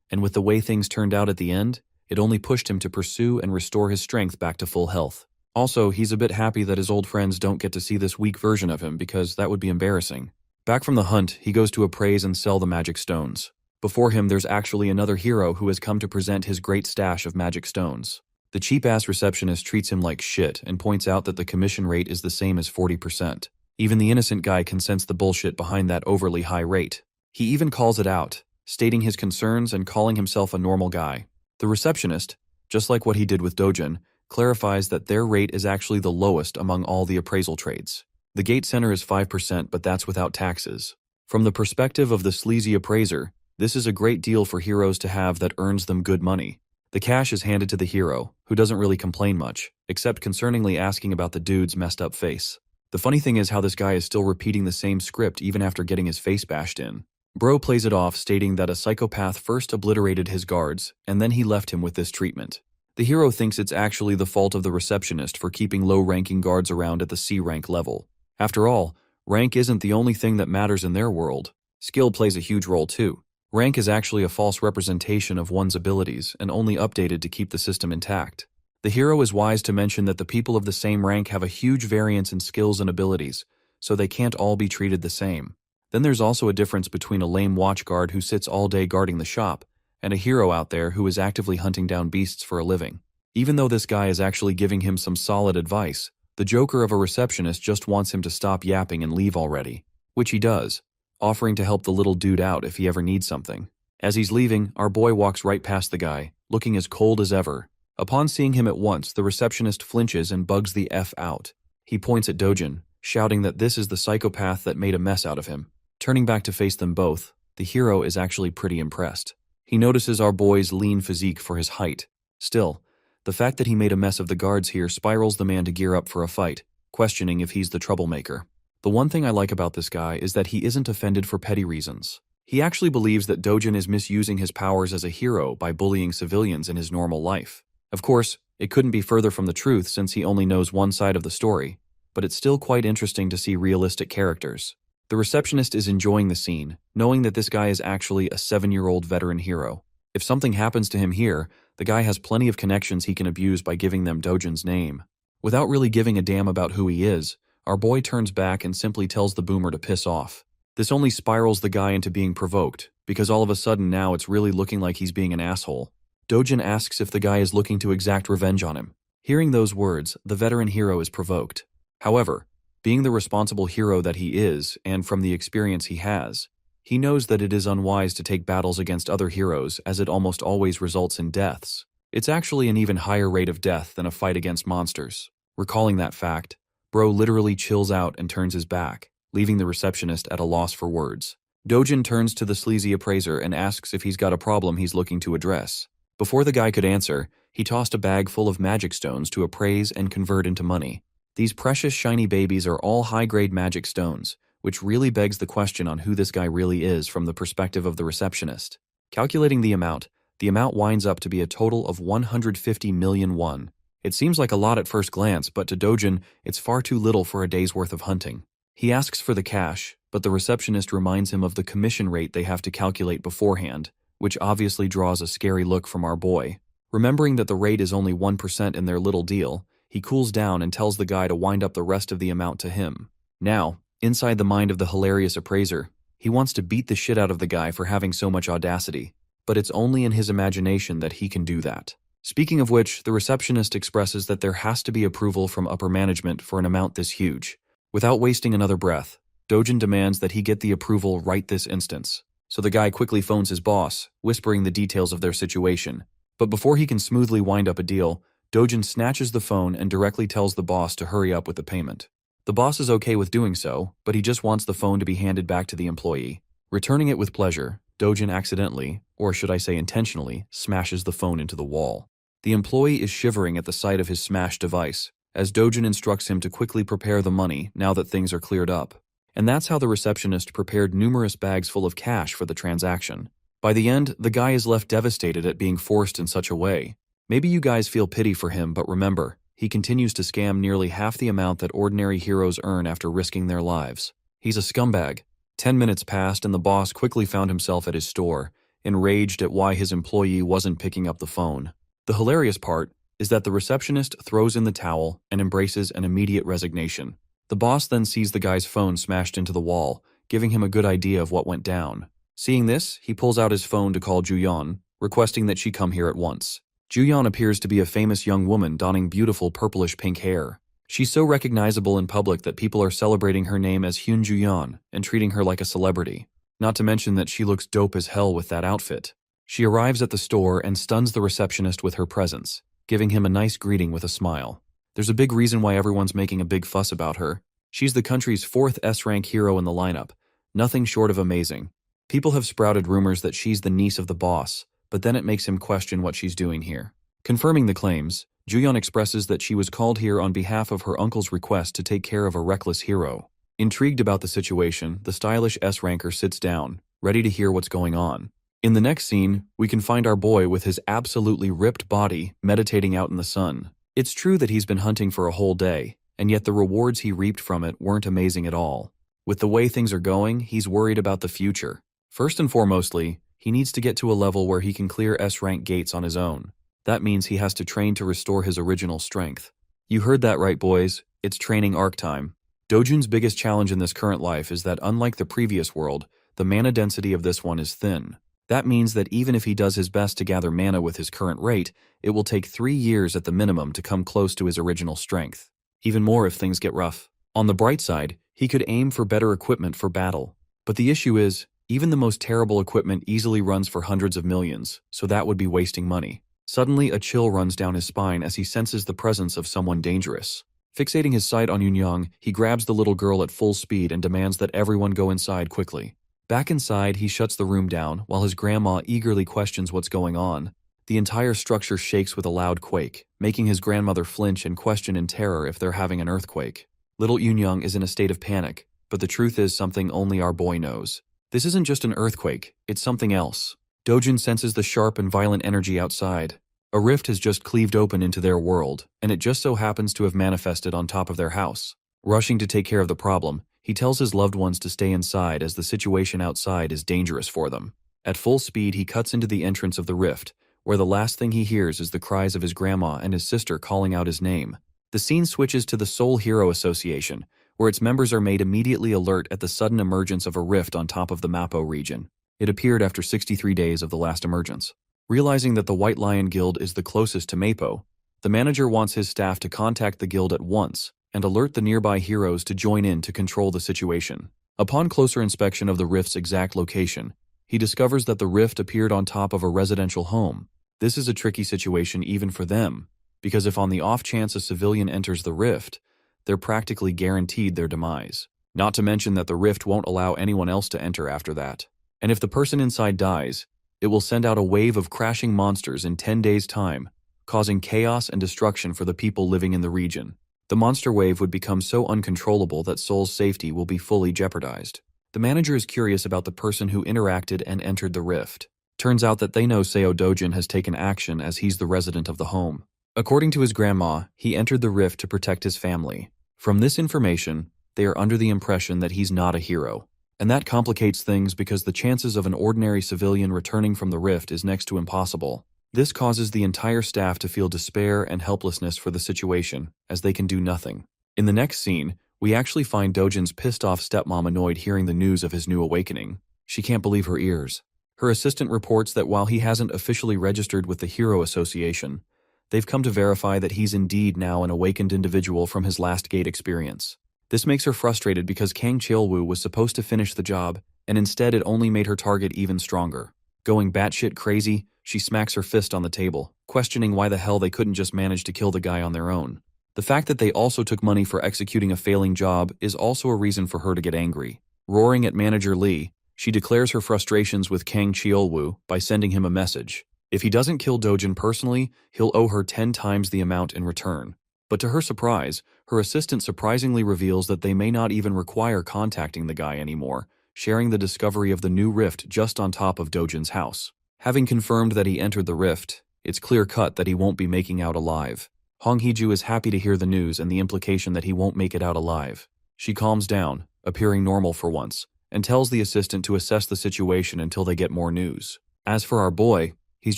and with the way things turned out at the end, it only pushed him to pursue and restore his strength back to full health. Also, he's a bit happy that his old friends don't get to see this weak version of him because that would be embarrassing. Back from the hunt, he goes to appraise and sell the magic stones. Before him, there's actually another hero who has come to present his great stash of magic stones. The cheap-ass receptionist treats him like shit and points out that the commission rate is the same as 40%. Even the innocent guy can sense the bullshit behind that overly high rate. He even calls it out, stating his concerns and calling himself a normal guy. The receptionist, just like what he did with Dojin, clarifies that their rate is actually the lowest among all the appraisal trades. The gate center is 5%, but that's without taxes. From the perspective of the sleazy appraiser, this is a great deal for heroes to have that earns them good money. The cash is handed to the hero, who doesn't really complain much, except concerningly asking about the dude's messed up face. The funny thing is how this guy is still repeating the same script even after getting his face bashed in. Bro plays it off, stating that a psychopath first obliterated his guards, and then he left him with this treatment. The hero thinks it's actually the fault of the receptionist for keeping low-ranking guards around at the C-rank level. After all, rank isn't the only thing that matters in their world. Skill plays a huge role too. Rank is actually a false representation of one's abilities and only updated to keep the system intact. The hero is wise to mention that the people of the same rank have a huge variance in skills and abilities, so they can't all be treated the same. Then there's also a difference between a lame watchguard who sits all day guarding the shop and a hero out there who is actively hunting down beasts for a living. Even though this guy is actually giving him some solid advice, the joker of a receptionist just wants him to stop yapping and leave already, which he does, offering to help the little dude out if he ever needs something. As he's leaving, our boy walks right past the guy, looking as cold as ever. Upon seeing him at once, the receptionist flinches and bugs the F out. He points at Dojin, shouting that this is the psychopath that made a mess out of him. Turning back to face them both, the hero is actually pretty impressed. He notices our boy's lean physique for his height. Still, the fact that he made a mess of the guards here spirals the man to gear up for a fight, questioning if he's the troublemaker. The one thing I like about this guy is that he isn't offended for petty reasons. He actually believes that Dojin is misusing his powers as a hero by bullying civilians in his normal life. Of course, it couldn't be further from the truth since he only knows one side of the story, but it's still quite interesting to see realistic characters. The receptionist is enjoying the scene, knowing that this guy is actually a 7-year-old veteran hero. If something happens to him here, the guy has plenty of connections he can abuse by giving them Dojin's name. Without really giving a damn about who he is, our boy turns back and simply tells the boomer to piss off. This only spirals the guy into being provoked, because all of a sudden now it's really looking like he's being an asshole. Dojin asks if the guy is looking to exact revenge on him. Hearing those words, the veteran hero is provoked. However, being the responsible hero that he is, and from the experience he has, he knows that it is unwise to take battles against other heroes as it almost always results in deaths. It's actually an even higher rate of death than a fight against monsters. Recalling that fact, Bro literally chills out and turns his back, leaving the receptionist at a loss for words. Dojin turns to the sleazy appraiser and asks if he's got a problem he's looking to address. Before the guy could answer, he tossed a bag full of magic stones to appraise and convert into money. These precious shiny babies are all high-grade magic stones, which really begs the question on who this guy really is from the perspective of the receptionist. Calculating the amount winds up to be a total of 150 million won. It seems like a lot at first glance, but to Dojin, it's far too little for a day's worth of hunting. He asks for the cash, but the receptionist reminds him of the commission rate they have to calculate beforehand, which obviously draws a scary look from our boy. Remembering that the rate is only 1% in their little deal, he cools down and tells the guy to wind up the rest of the amount to him. Now, inside the mind of the hilarious appraiser, he wants to beat the shit out of the guy for having so much audacity, but it's only in his imagination that he can do that. Speaking of which, the receptionist expresses that there has to be approval from upper management for an amount this huge. Without wasting another breath, Dojin demands that he get the approval right this instance. So the guy quickly phones his boss, whispering the details of their situation. But before he can smoothly wind up a deal, Dojin snatches the phone and directly tells the boss to hurry up with the payment. The boss is okay with doing so, but he just wants the phone to be handed back to the employee. Returning it with pleasure, Dojin accidentally, or should I say intentionally, smashes the phone into the wall. The employee is shivering at the sight of his smashed device, as Dojin instructs him to quickly prepare the money now that things are cleared up. And that's how the receptionist prepared numerous bags full of cash for the transaction. By the end, the guy is left devastated at being forced in such a way. Maybe you guys feel pity for him, but remember, he continues to scam nearly half the amount that ordinary heroes earn after risking their lives. He's a scumbag. 10 minutes passed and the boss quickly found himself at his store, enraged at why his employee wasn't picking up the phone. The hilarious part is that the receptionist throws in the towel and embraces an immediate resignation. The boss then sees the guy's phone smashed into the wall, giving him a good idea of what went down. Seeing this, he pulls out his phone to call Juyeon, requesting that she come here at once. Juyeon appears to be a famous young woman donning beautiful purplish-pink hair. She's so recognizable in public that people are celebrating her name as Hyun Juyeon and treating her like a celebrity. Not to mention that she looks dope as hell with that outfit. She arrives at the store and stuns the receptionist with her presence, giving him a nice greeting with a smile. There's a big reason why everyone's making a big fuss about her. She's the country's 4th S-rank hero in the lineup, nothing short of amazing. People have sprouted rumors that she's the niece of the boss, but then it makes him question what she's doing here. Confirming the claims, Juyeon expresses that she was called here on behalf of her uncle's request to take care of a reckless hero. Intrigued about the situation, the stylish S-ranker sits down, ready to hear what's going on. In the next scene, we can find our boy with his absolutely ripped body meditating out in the sun. It's true that he's been hunting for a whole day, and yet the rewards he reaped from it weren't amazing at all. With the way things are going, he's worried about the future. First and foremostly, he needs to get to a level where he can clear S-rank gates on his own. That means he has to train to restore his original strength. You heard that right, boys. It's training arc time. Dojin's biggest challenge in this current life is that unlike the previous world, the mana density of this one is thin. That means that even if he does his best to gather mana with his current rate, it will take 3 years at the minimum to come close to his original strength. Even more if things get rough. On the bright side, he could aim for better equipment for battle. But the issue is, even the most terrible equipment easily runs for hundreds of millions, so that would be wasting money. Suddenly, a chill runs down his spine as he senses the presence of someone dangerous. Fixating his sight on Yunyang, he grabs the little girl at full speed and demands that everyone go inside quickly. Back inside, he shuts the room down while his grandma eagerly questions what's going on. The entire structure shakes with a loud quake, making his grandmother flinch and question in terror if they're having an earthquake. Little Yunyang is in a state of panic, but the truth is something only our boy knows. This isn't just an earthquake, it's something else. Dojin senses the sharp and violent energy outside. A rift has just cleaved open into their world, and it just so happens to have manifested on top of their house. Rushing to take care of the problem, he tells his loved ones to stay inside as the situation outside is dangerous for them. At full speed, he cuts into the entrance of the rift, where the last thing he hears is the cries of his grandma and his sister calling out his name. The scene switches to the Seoul Hero Association, where its members are made immediately alert at the sudden emergence of a rift on top of the Mapo region. It appeared after 63 days of the last emergence. Realizing that the White Lion Guild is the closest to Mapo, the manager wants his staff to contact the guild at once and alert the nearby heroes to join in to control the situation. Upon closer inspection of the rift's exact location, he discovers that the rift appeared on top of a residential home. This is a tricky situation even for them, because if on the off chance a civilian enters the rift, they're practically guaranteed their demise. Not to mention that the rift won't allow anyone else to enter after that. And if the person inside dies, it will send out a wave of crashing monsters in 10 days' time, causing chaos and destruction for the people living in the region. The monster wave would become so uncontrollable that Seoul's safety will be fully jeopardized. The manager is curious about the person who interacted and entered the rift. Turns out that they know Seo Dojin has taken action as he's the resident of the home. According to his grandma, he entered the rift to protect his family. From this information, they are under the impression that he's not a hero. And that complicates things because the chances of an ordinary civilian returning from the rift is next to impossible. This causes the entire staff to feel despair and helplessness for the situation, as they can do nothing. In the next scene, we actually find Dojin's pissed-off stepmom annoyed hearing the news of his new awakening. She can't believe her ears. Her assistant reports that while he hasn't officially registered with the Hero Association, they've come to verify that he's indeed now an awakened individual from his last gate experience. This makes her frustrated because Kang Cheolwoo was supposed to finish the job, and instead it only made her target even stronger. Going batshit crazy, she smacks her fist on the table, questioning why the hell they couldn't just manage to kill the guy on their own. The fact that they also took money for executing a failing job is also a reason for her to get angry. Roaring at manager Lee, she declares her frustrations with Kang Cheolwoo by sending him a message. If he doesn't kill Dojin personally, he'll owe her 10 times the amount in return. But to her surprise, her assistant surprisingly reveals that they may not even require contacting the guy anymore, sharing the discovery of the new rift just on top of Dojin's house. Having confirmed that he entered the rift, it's clear-cut that he won't be making out alive. Hong Hee-ju is happy to hear the news and the implication that he won't make it out alive. She calms down, appearing normal for once, and tells the assistant to assess the situation until they get more news. As for our boy, he's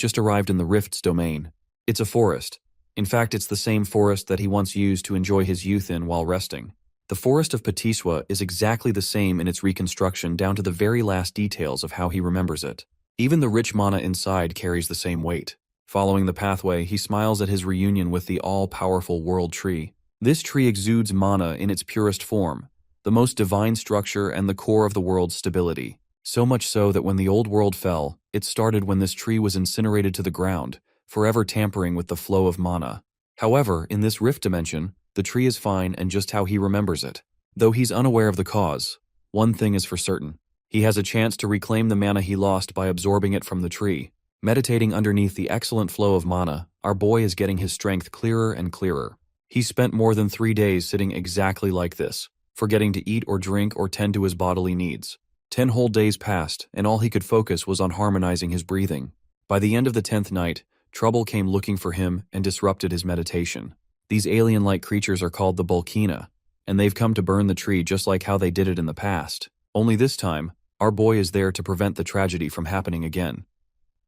just arrived in the rift's domain. It's a forest. In fact, it's the same forest that he once used to enjoy his youth in while resting. The forest of Patiswa is exactly the same in its reconstruction down to the very last details of how he remembers it. Even the rich mana inside carries the same weight. Following the pathway, he smiles at his reunion with the all-powerful world tree. This tree exudes mana in its purest form, the most divine structure and the core of the world's stability. So much so that when the old world fell, it started when this tree was incinerated to the ground, forever tampering with the flow of mana. However, in this rift dimension, the tree is fine and just how he remembers it. Though he's unaware of the cause, one thing is for certain. He has a chance to reclaim the mana he lost by absorbing it from the tree. Meditating underneath the excellent flow of mana, our boy is getting his strength clearer and clearer. He spent more than 3 days sitting exactly like this, forgetting to eat or drink or tend to his bodily needs. 10 whole days passed, and all he could focus was on harmonizing his breathing. By the end of the 10th night, trouble came looking for him and disrupted his meditation. These alien-like creatures are called the Bulkina, and they've come to burn the tree just like how they did it in the past. Only this time, our boy is there to prevent the tragedy from happening again.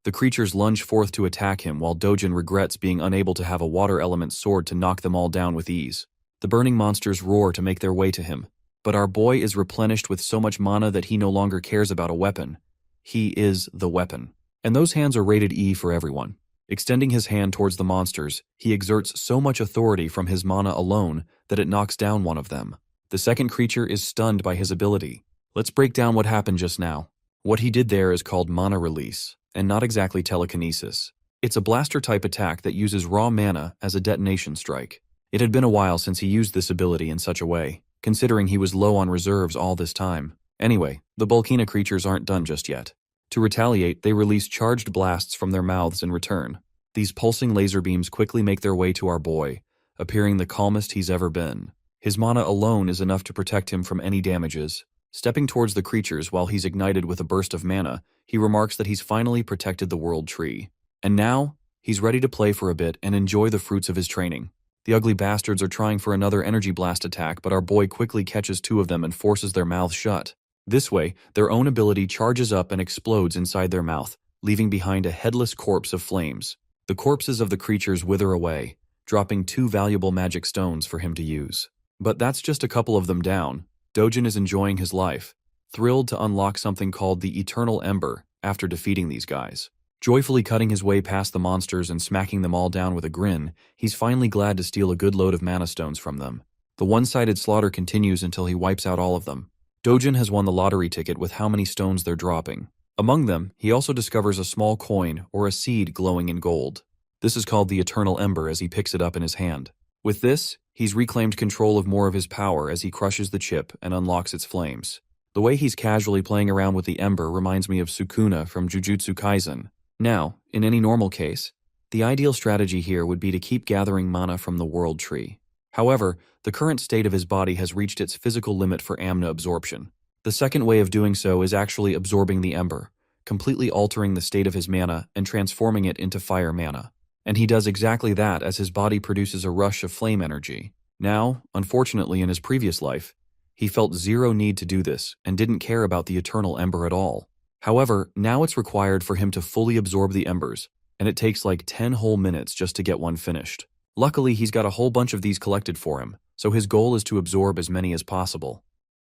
The creatures lunge forth to attack him while Dojin regrets being unable to have a water element sword to knock them all down with ease. The burning monsters roar to make their way to him, but our boy is replenished with so much mana that he no longer cares about a weapon. He is the weapon. And those hands are rated E for everyone. Extending his hand towards the monsters, he exerts so much authority from his mana alone that it knocks down one of them. The second creature is stunned by his ability. Let's break down what happened just now. What he did there is called mana release, and not exactly telekinesis. It's a blaster-type attack that uses raw mana as a detonation strike. It had been a while since he used this ability in such a way, considering he was low on reserves all this time. Anyway, the Bulkina creatures aren't done just yet. To retaliate, they release charged blasts from their mouths in return. These pulsing laser beams quickly make their way to our boy, appearing the calmest he's ever been. His mana alone is enough to protect him from any damages. Stepping towards the creatures while he's ignited with a burst of mana, he remarks that he's finally protected the world tree. And now, he's ready to play for a bit and enjoy the fruits of his training. The ugly bastards are trying for another energy blast attack, but our boy quickly catches two of them and forces their mouths shut. This way, their own ability charges up and explodes inside their mouth, leaving behind a headless corpse of flames. The corpses of the creatures wither away, dropping 2 valuable magic stones for him to use. But that's just a couple of them down. Dojin is enjoying his life, thrilled to unlock something called the Eternal Ember after defeating these guys. Joyfully cutting his way past the monsters and smacking them all down with a grin, he's finally glad to steal a good load of mana stones from them. The one-sided slaughter continues until he wipes out all of them. Dojin has won the lottery ticket with how many stones they're dropping. Among them, he also discovers a small coin or a seed glowing in gold. This is called the Eternal Ember as he picks it up in his hand. With this, he's reclaimed control of more of his power as he crushes the chip and unlocks its flames. The way he's casually playing around with the ember reminds me of Sukuna from Jujutsu Kaisen. Now, in any normal case, the ideal strategy here would be to keep gathering mana from the world tree. However, the current state of his body has reached its physical limit for amna absorption. The second way of doing so is actually absorbing the ember, completely altering the state of his mana and transforming it into fire mana. And he does exactly that as his body produces a rush of flame energy. Now, unfortunately in his previous life, he felt zero need to do this and didn't care about the Eternal Ember at all. However, now it's required for him to fully absorb the embers, and it takes like 10 whole minutes just to get one finished. Luckily, he's got a whole bunch of these collected for him, so his goal is to absorb as many as possible.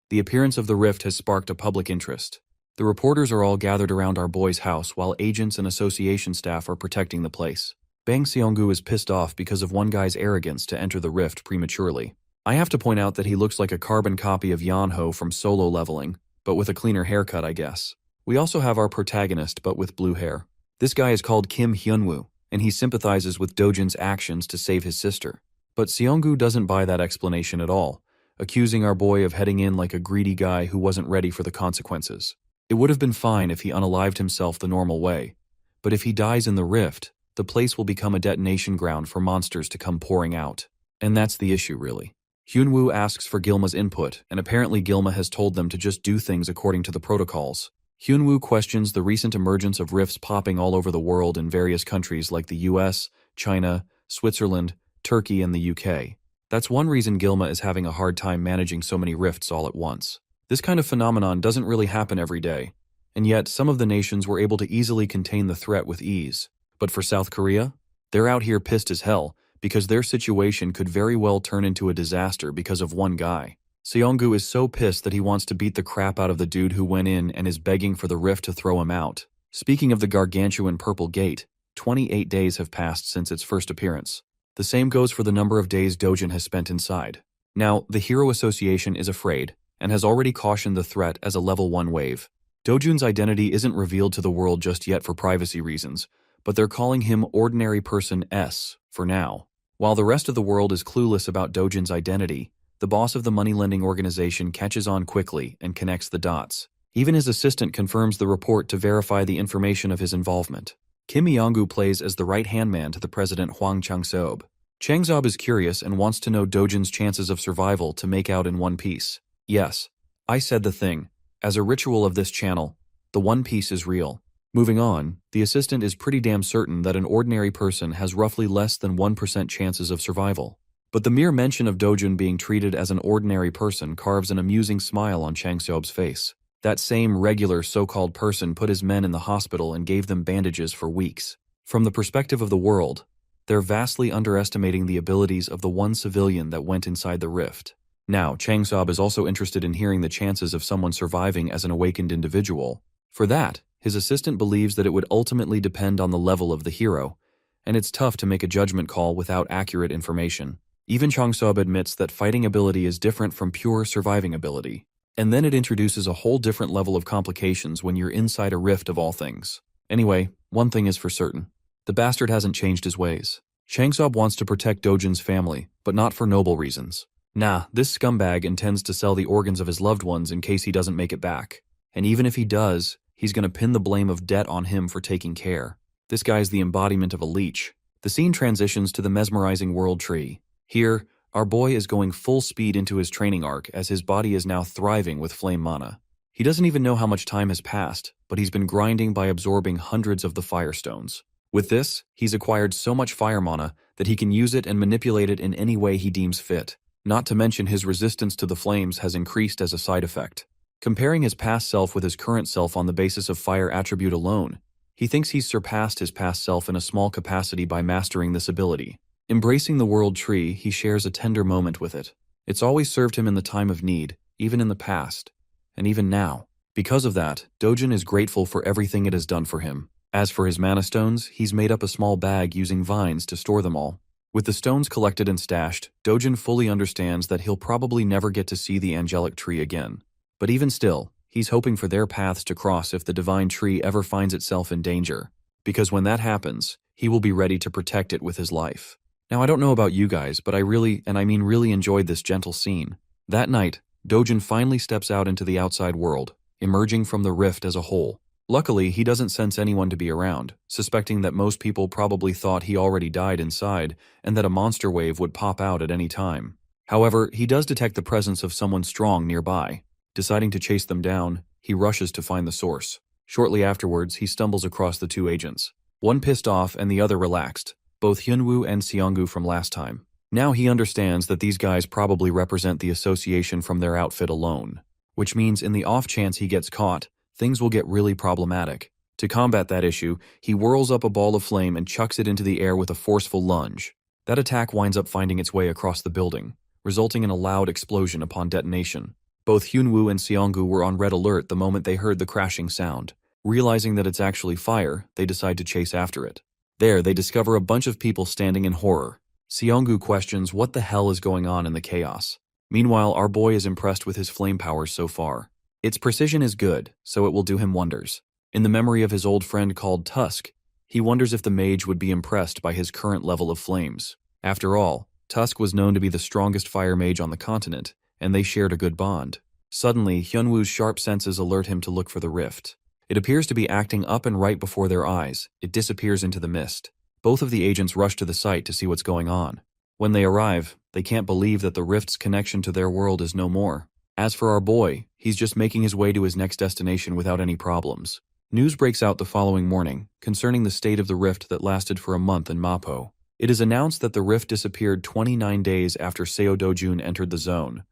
The appearance of the rift has sparked a public interest. The reporters are all gathered around our boy's house while agents and association staff are protecting the place. Bang Seonggu is pissed off because of one guy's arrogance to enter the rift prematurely. I have to point out that he looks like a carbon copy of Yeonho from Solo Leveling, but with a cleaner haircut, I guess. We also have our protagonist, but with blue hair. This guy is called Kim Hyunwoo, and he sympathizes with Dojin's actions to save his sister. But Seonggu doesn't buy that explanation at all, accusing our boy of heading in like a greedy guy who wasn't ready for the consequences. It would have been fine if he unalived himself the normal way, but if he dies in the rift, the place will become a detonation ground for monsters to come pouring out. And that's the issue, really. Hyunwoo asks for Gilma's input, and apparently Gilma has told them to just do things according to the protocols. Hyunwoo questions the recent emergence of rifts popping all over the world in various countries like the US, China, Switzerland, Turkey, and the UK. That's one reason Gilma is having a hard time managing so many rifts all at once. This kind of phenomenon doesn't really happen every day, and yet some of the nations were able to easily contain the threat with ease. But for South Korea, they're out here pissed as hell because their situation could very well turn into a disaster because of one guy. Seonggu is so pissed that he wants to beat the crap out of the dude who went in and is begging for the rift to throw him out. Speaking of the gargantuan purple gate, 28 days have passed since its first appearance. The same goes for the number of days Dojin has spent inside. Now, the Hero Association is afraid and has already cautioned the threat as a level 1 wave. Dojin's identity isn't revealed to the world just yet for privacy reasons, but they're calling him Ordinary Person S for now. While the rest of the world is clueless about Dojin's identity, the boss of the money-lending organization catches on quickly and connects the dots. Even his assistant confirms the report to verify the information of his involvement. Kim Myong-gu plays as the right-hand man to the president Hwang Chang-seob. Chang-seob is curious and wants to know Dojin's chances of survival to make out in One Piece. Yes, I said the thing. As a ritual of this channel, the One Piece is real. Moving on, the assistant is pretty damn certain that an ordinary person has roughly less than 1% chances of survival. But the mere mention of Dojin being treated as an ordinary person carves an amusing smile on Chang-seob's face. That same regular so-called person put his men in the hospital and gave them bandages for weeks. From the perspective of the world, they're vastly underestimating the abilities of the one civilian that went inside the rift. Now, Chang-seob is also interested in hearing the chances of someone surviving as an awakened individual. For that, his assistant believes that it would ultimately depend on the level of the hero, and it's tough to make a judgment call without accurate information. Even Chang-seob admits that fighting ability is different from pure surviving ability. And then it introduces a whole different level of complications when you're inside a rift of all things. Anyway, one thing is for certain. The bastard hasn't changed his ways. Changseob wants to protect Dojin's family, but not for noble reasons. Nah, this scumbag intends to sell the organs of his loved ones in case he doesn't make it back. And even if he does, he's gonna pin the blame of debt on him for taking care. This guy's the embodiment of a leech. The scene transitions to the mesmerizing world tree. Here, our boy is going full speed into his training arc as his body is now thriving with flame mana. He doesn't even know how much time has passed, but he's been grinding by absorbing hundreds of the firestones. With this, he's acquired so much fire mana that he can use it and manipulate it in any way he deems fit. Not to mention his resistance to the flames has increased as a side effect. Comparing his past self with his current self on the basis of fire attribute alone, he thinks he's surpassed his past self in a small capacity by mastering this ability. Embracing the world tree, he shares a tender moment with it. It's always served him in the time of need, even in the past, and even now. Because of that, Dojin is grateful for everything it has done for him. As for his mana stones, he's made up a small bag using vines to store them all. With the stones collected and stashed, Dojin fully understands that he'll probably never get to see the angelic tree again. But even still, he's hoping for their paths to cross if the divine tree ever finds itself in danger, because when that happens, he will be ready to protect it with his life. Now, I don't know about you guys, but I really enjoyed this gentle scene. That night, Dojin finally steps out into the outside world, emerging from the rift as a whole. Luckily, he doesn't sense anyone to be around, suspecting that most people probably thought he already died inside and that a monster wave would pop out at any time. However, he does detect the presence of someone strong nearby. Deciding to chase them down, he rushes to find the source. Shortly afterwards, he stumbles across the two agents. One pissed off and the other relaxed, both Hyunwoo and Seonggu from last time. Now he understands that these guys probably represent the association from their outfit alone, which means in the off chance he gets caught, things will get really problematic. To combat that issue, he whirls up a ball of flame and chucks it into the air with a forceful lunge. That attack winds up finding its way across the building, resulting in a loud explosion upon detonation. Both Hyunwoo and Seonggu were on red alert the moment they heard the crashing sound. Realizing that it's actually fire, they decide to chase after it. There, they discover a bunch of people standing in horror. Seonggu questions what the hell is going on in the chaos. Meanwhile, our boy is impressed with his flame powers so far. Its precision is good, so it will do him wonders. In the memory of his old friend called Tusk, he wonders if the mage would be impressed by his current level of flames. After all, Tusk was known to be the strongest fire mage on the continent, and they shared a good bond. Suddenly, Hyunwoo's sharp senses alert him to look for the rift. It appears to be acting up and right before their eyes. It disappears into the mist. Both of the agents rush to the site to see what's going on. When they arrive, they can't believe that the rift's connection to their world is no more. As for our boy, he's just making his way to his next destination without any problems. News breaks out the following morning concerning the state of the rift that lasted for a month in Mapo. It is announced that the rift disappeared 29 days after Seo Dojun entered the zone,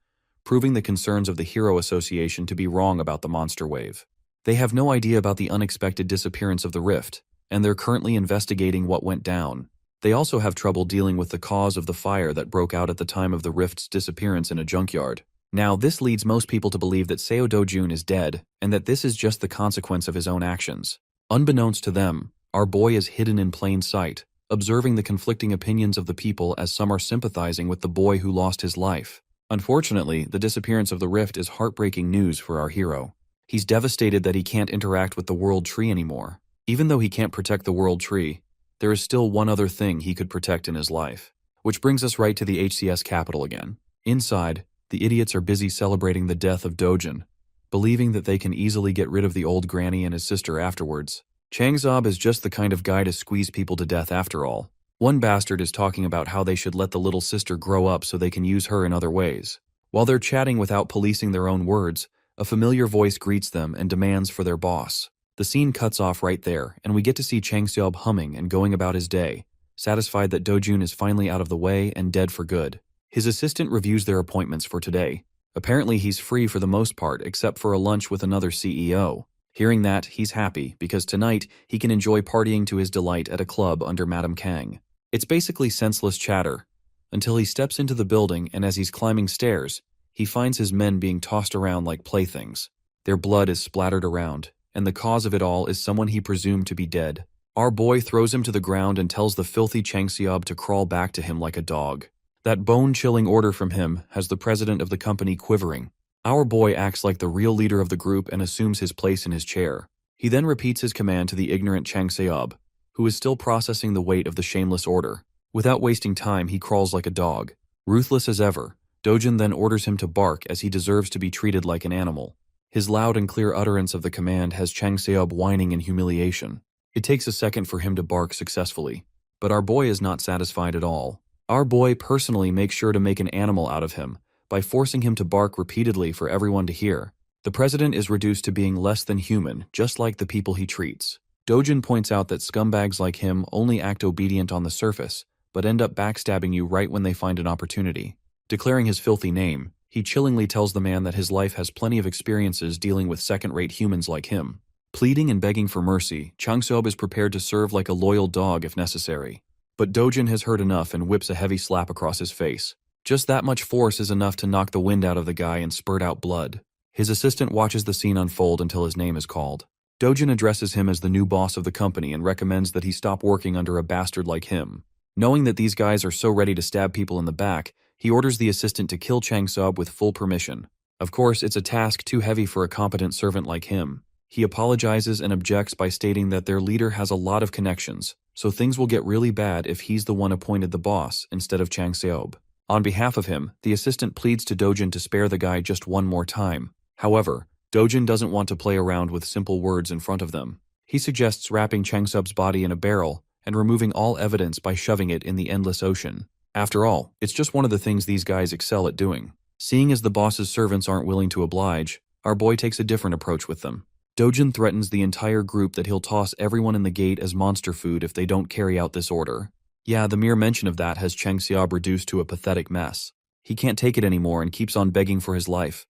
proving the concerns of the Hero Association to be wrong about the monster wave. They have no idea about the unexpected disappearance of the rift, and they're currently investigating what went down. They also have trouble dealing with the cause of the fire that broke out at the time of the rift's disappearance in a junkyard. Now, this leads most people to believe that Seo Dojun is dead, and that this is just the consequence of his own actions. Unbeknownst to them, our boy is hidden in plain sight, observing the conflicting opinions of the people as some are sympathizing with the boy who lost his life. Unfortunately, the disappearance of the rift is heartbreaking news for our hero. He's devastated that he can't interact with the world tree anymore. Even though he can't protect the world tree, there is still one other thing he could protect in his life. Which brings us right to the HCS capital again. Inside, the idiots are busy celebrating the death of Dojin, believing that they can easily get rid of the old granny and his sister afterwards. Changseob is just the kind of guy to squeeze people to death after all. One bastard is talking about how they should let the little sister grow up so they can use her in other ways. While they're chatting without policing their own words, a familiar voice greets them and demands for their boss. The scene cuts off right there, and we get to see Changseob humming and going about his day, satisfied that Dojun is finally out of the way and dead for good. His assistant reviews their appointments for today. Apparently he's free for the most part except for a lunch with another CEO. Hearing that, he's happy because tonight he can enjoy partying to his delight at a club under Madam Kang. It's basically senseless chatter, until he steps into the building and as he's climbing stairs, he finds his men being tossed around like playthings. Their blood is splattered around, and the cause of it all is someone he presumed to be dead. Our boy throws him to the ground and tells the filthy Changseob to crawl back to him like a dog. That bone-chilling order from him has the president of the company quivering. Our boy acts like the real leader of the group and assumes his place in his chair. He then repeats his command to the ignorant Changseob, who is still processing the weight of the shameless order. Without wasting time, he crawls like a dog. Ruthless as ever, Dojin then orders him to bark as he deserves to be treated like an animal. His loud and clear utterance of the command has Chang Seob whining in humiliation. It takes a second for him to bark successfully. But our boy is not satisfied at all. Our boy personally makes sure to make an animal out of him by forcing him to bark repeatedly for everyone to hear. The president is reduced to being less than human, just like the people he treats. Dojin points out that scumbags like him only act obedient on the surface, but end up backstabbing you right when they find an opportunity. Declaring his filthy name, he chillingly tells the man that his life has plenty of experiences dealing with second-rate humans like him. Pleading and begging for mercy, Chang Seob is prepared to serve like a loyal dog if necessary. But Dojin has heard enough and whips a heavy slap across his face. Just that much force is enough to knock the wind out of the guy and spurt out blood. His assistant watches the scene unfold until his name is called. Dojin addresses him as the new boss of the company and recommends that he stop working under a bastard like him. Knowing that these guys are so ready to stab people in the back, he orders the assistant to kill Chang Seob with full permission. Of course, it's a task too heavy for a competent servant like him. He apologizes and objects by stating that their leader has a lot of connections, so things will get really bad if he's the one appointed the boss instead of Chang Seob. On behalf of him, the assistant pleads to Dojin to spare the guy just one more time. However, Dojin doesn't want to play around with simple words in front of them. He suggests wrapping Chang Seob's body in a barrel and removing all evidence by shoving it in the endless ocean. After all, it's just one of the things these guys excel at doing. Seeing as the boss's servants aren't willing to oblige, our boy takes a different approach with them. Dojin threatens the entire group that he'll toss everyone in the gate as monster food if they don't carry out this order. Yeah, the mere mention of that has Chang Seob reduced to a pathetic mess. He can't take it anymore and keeps on begging for his life,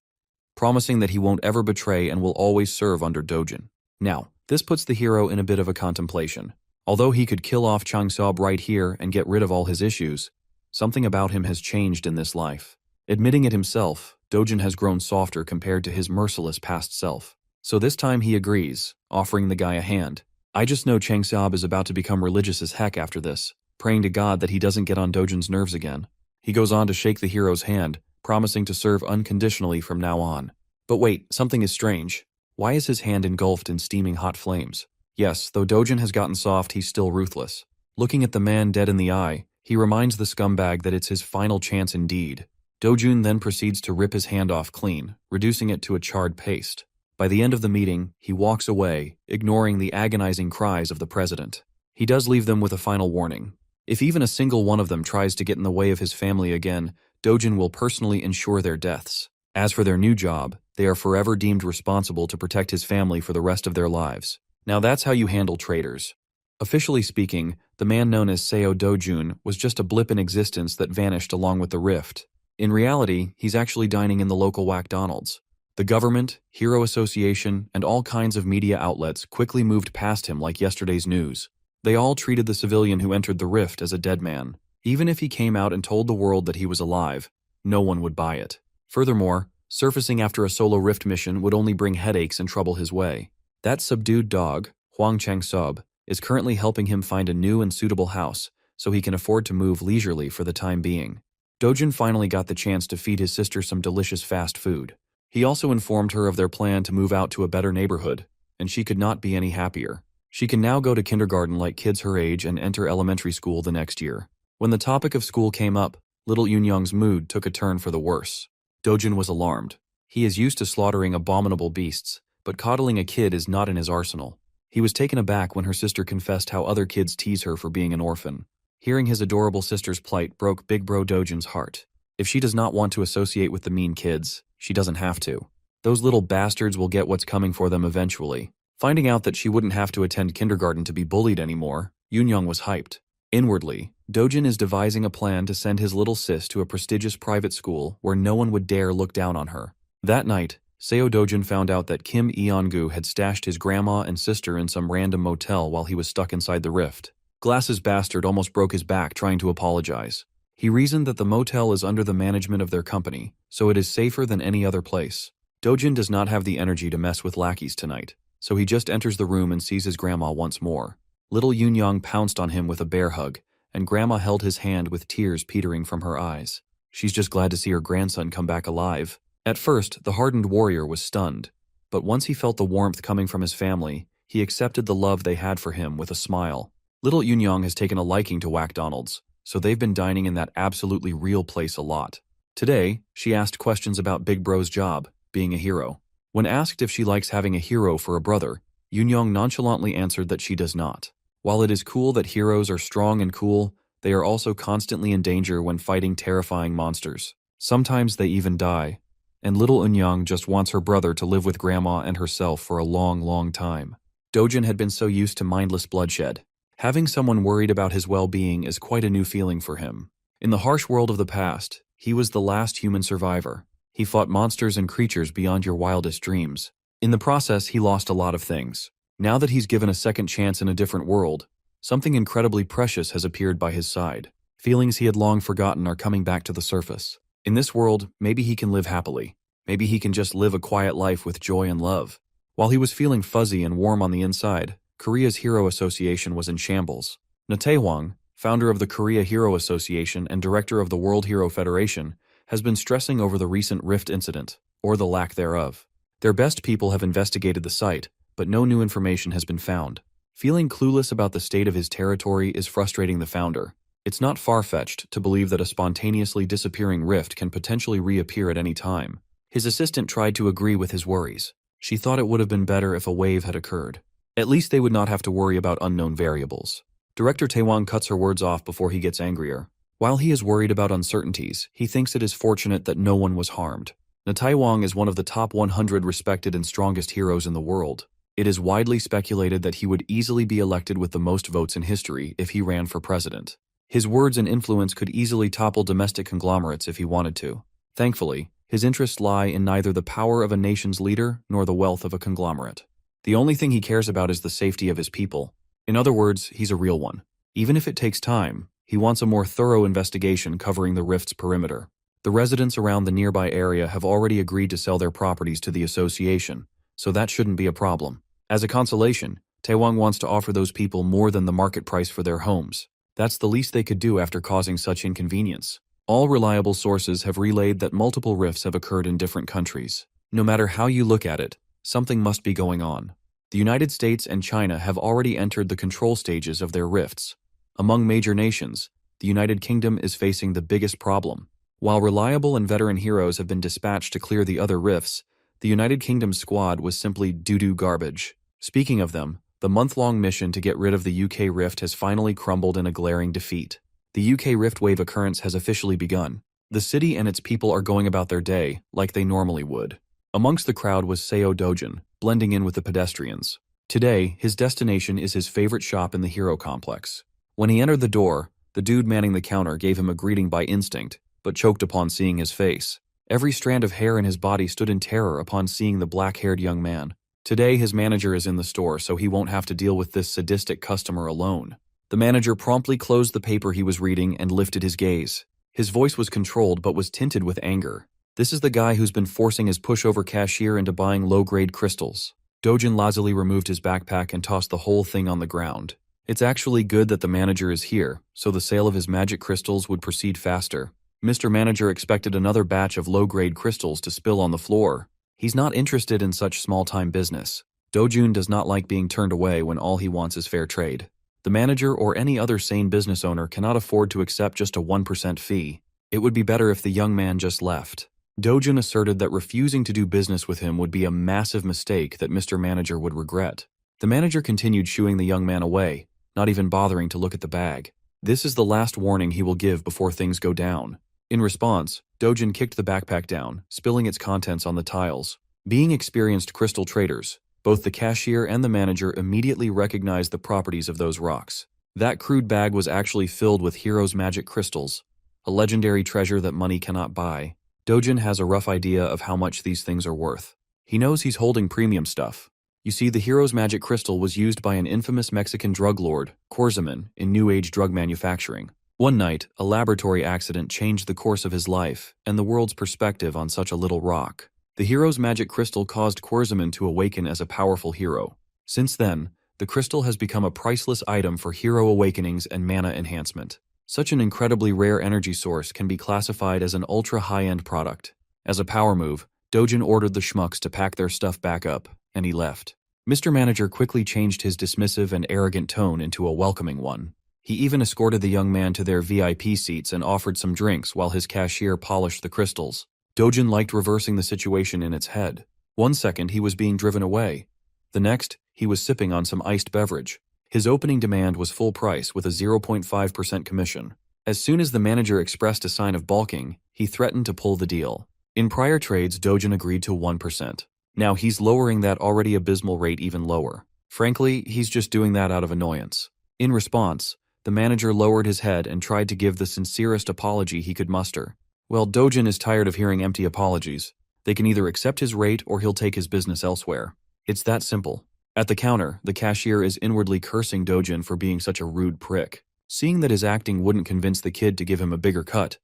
promising that he won't ever betray and will always serve under Dojin. Now, this puts the hero in a bit of a contemplation. Although he could kill off Chang Seob right here and get rid of all his issues, something about him has changed in this life. Admitting it himself, Dojin has grown softer compared to his merciless past self. So this time he agrees, offering the guy a hand. I just know Chang Seob is about to become religious as heck after this, praying to God that he doesn't get on Dojin's nerves again. He goes on to shake the hero's hand, promising to serve unconditionally from now on. But wait, something is strange. Why is his hand engulfed in steaming hot flames? Yes, though Dojin has gotten soft, he's still ruthless. Looking at the man dead in the eye, he reminds the scumbag that it's his final chance indeed. Dojin then proceeds to rip his hand off clean, reducing it to a charred paste. By the end of the meeting, he walks away, ignoring the agonizing cries of the president. He does leave them with a final warning. If even a single one of them tries to get in the way of his family again, Dojin will personally ensure their deaths. As for their new job, they are forever deemed responsible to protect his family for the rest of their lives. Now that's how you handle traitors. Officially speaking, the man known as Seo Dojun was just a blip in existence that vanished along with the rift. In reality, he's actually dining in the local McDonald's. The government, Hero Association, and all kinds of media outlets quickly moved past him like yesterday's news. They all treated the civilian who entered the rift as a dead man. Even if he came out and told the world that he was alive, no one would buy it. Furthermore, surfacing after a solo rift mission would only bring headaches and trouble his way. That subdued dog, Huang Chang Seob, is currently helping him find a new and suitable house so he can afford to move leisurely for the time being. Dojin finally got the chance to feed his sister some delicious fast food. He also informed her of their plan to move out to a better neighborhood, and she could not be any happier. She can now go to kindergarten like kids her age and enter elementary school the next year. When the topic of school came up, little Yunyang's mood took a turn for the worse. Dojin was alarmed. He is used to slaughtering abominable beasts, but coddling a kid is not in his arsenal. He was taken aback when her sister confessed how other kids tease her for being an orphan. Hearing his adorable sister's plight broke Big Bro Dojin's heart. If she does not want to associate with the mean kids, she doesn't have to. Those little bastards will get what's coming for them eventually. Finding out that she wouldn't have to attend kindergarten to be bullied anymore, Yunyang was hyped. Inwardly, Dojin is devising a plan to send his little sis to a prestigious private school where no one would dare look down on her. That night, Seo Dojin found out that Kim Eongu had stashed his grandma and sister in some random motel while he was stuck inside the rift. Glasses bastard almost broke his back trying to apologize. He reasoned that the motel is under the management of their company, so it is safer than any other place. Dojin does not have the energy to mess with lackeys tonight, so he just enters the room and sees his grandma once more. Little Yunyang pounced on him with a bear hug, and grandma held his hand with tears petering from her eyes. She's just glad to see her grandson come back alive. At first, the hardened warrior was stunned, but once he felt the warmth coming from his family, he accepted the love they had for him with a smile. Little Yunyang has taken a liking to McDonald's, so they've been dining in that absolutely real place a lot. Today, she asked questions about Big Bro's job, being a hero. When asked if she likes having a hero for a brother, Yoon nonchalantly answered that she does not. While it is cool that heroes are strong and cool, they are also constantly in danger when fighting terrifying monsters. Sometimes they even die. And little Eun just wants her brother to live with grandma and herself for a long, long time. Dojin had been so used to mindless bloodshed. Having someone worried about his well-being is quite a new feeling for him. In the harsh world of the past, he was the last human survivor. He fought monsters and creatures beyond your wildest dreams. In the process, he lost a lot of things. Now that he's given a second chance in a different world, something incredibly precious has appeared by his side. Feelings he had long forgotten are coming back to the surface. In this world, maybe he can live happily. Maybe he can just live a quiet life with joy and love. While he was feeling fuzzy and warm on the inside, Korea's Hero Association was in shambles. Nae-hwang, founder of the Korea Hero Association and director of the World Hero Federation, has been stressing over the recent rift incident, or the lack thereof. Their best people have investigated the site, but no new information has been found. Feeling clueless about the state of his territory is frustrating the founder. It's not far-fetched to believe that a spontaneously disappearing rift can potentially reappear at any time. His assistant tried to agree with his worries. She thought it would have been better if a wave had occurred. At least they would not have to worry about unknown variables. Director Taewon cuts her words off before he gets angrier. While he is worried about uncertainties, he thinks it is fortunate that no one was harmed. Nae-hwang is one of the top 100 respected and strongest heroes in the world. It is widely speculated that he would easily be elected with the most votes in history if he ran for president. His words and influence could easily topple domestic conglomerates if he wanted to. Thankfully, his interests lie in neither the power of a nation's leader nor the wealth of a conglomerate. The only thing he cares about is the safety of his people. In other words, he's a real one. Even if it takes time, he wants a more thorough investigation covering the rift's perimeter. The residents around the nearby area have already agreed to sell their properties to the association, so that shouldn't be a problem. As a consolation, Taewon wants to offer those people more than the market price for their homes. That's the least they could do after causing such inconvenience. All reliable sources have relayed that multiple rifts have occurred in different countries. No matter how you look at it, something must be going on. The United States and China have already entered the control stages of their rifts. Among major nations, the United Kingdom is facing the biggest problem. While reliable and veteran heroes have been dispatched to clear the other rifts, the United Kingdom's squad was simply doo-doo garbage. Speaking of them, the month-long mission to get rid of the UK rift has finally crumbled in a glaring defeat. The UK rift wave occurrence has officially begun. The city and its people are going about their day like they normally would. Amongst the crowd was Seo Dojin, blending in with the pedestrians. Today, his destination is his favorite shop in the hero complex. When he entered the door, the dude manning the counter gave him a greeting by instinct, but choked upon seeing his face. Every strand of hair in his body stood in terror upon seeing the black-haired young man. Today, his manager is in the store, so he won't have to deal with this sadistic customer alone. The manager promptly closed the paper he was reading and lifted his gaze. His voice was controlled but was tinted with anger. This is the guy who's been forcing his pushover cashier into buying low-grade crystals. Dojin lazily removed his backpack and tossed the whole thing on the ground. It's actually good that the manager is here, so the sale of his magic crystals would proceed faster. Mr. Manager expected another batch of low-grade crystals to spill on the floor. He's not interested in such small-time business. Dojun does not like being turned away when all he wants is fair trade. The manager or any other sane business owner cannot afford to accept just a 1% fee. It would be better if the young man just left. Dojun asserted that refusing to do business with him would be a massive mistake that Mr. Manager would regret. The manager continued shooing the young man away, not even bothering to look at the bag. This is the last warning he will give before things go down. In response, Dojin kicked the backpack down, spilling its contents on the tiles. Being experienced crystal traders, both the cashier and the manager immediately recognized the properties of those rocks. That crude bag was actually filled with Hero's magic crystals, a legendary treasure that money cannot buy. Dojin has a rough idea of how much these things are worth. He knows he's holding premium stuff. You see, the Hero's magic crystal was used by an infamous Mexican drug lord, Korzaman, in New Age drug manufacturing. One night, a laboratory accident changed the course of his life and the world's perspective on such a little rock. The Hero's magic crystal caused Korzaman to awaken as a powerful hero. Since then, the crystal has become a priceless item for hero awakenings and mana enhancement. Such an incredibly rare energy source can be classified as an ultra-high-end product. As a power move, Dojin ordered the schmucks to pack their stuff back up, and he left. Mr. Manager quickly changed his dismissive and arrogant tone into a welcoming one. He even escorted the young man to their VIP seats and offered some drinks while his cashier polished the crystals. Dojin liked reversing the situation in its head. One second he was being driven away. The next, he was sipping on some iced beverage. His opening demand was full price with a 0.5% commission. As soon as the manager expressed a sign of balking, he threatened to pull the deal. In prior trades, Dojin agreed to 1%. Now he's lowering that already abysmal rate even lower. Frankly, he's just doing that out of annoyance. In response, the manager lowered his head and tried to give the sincerest apology he could muster. Well, Dojin is tired of hearing empty apologies. They can either accept his rate or he'll take his business elsewhere. It's that simple. At the counter, the cashier is inwardly cursing Dojin for being such a rude prick. Seeing that his acting wouldn't convince the kid to give him a bigger cut,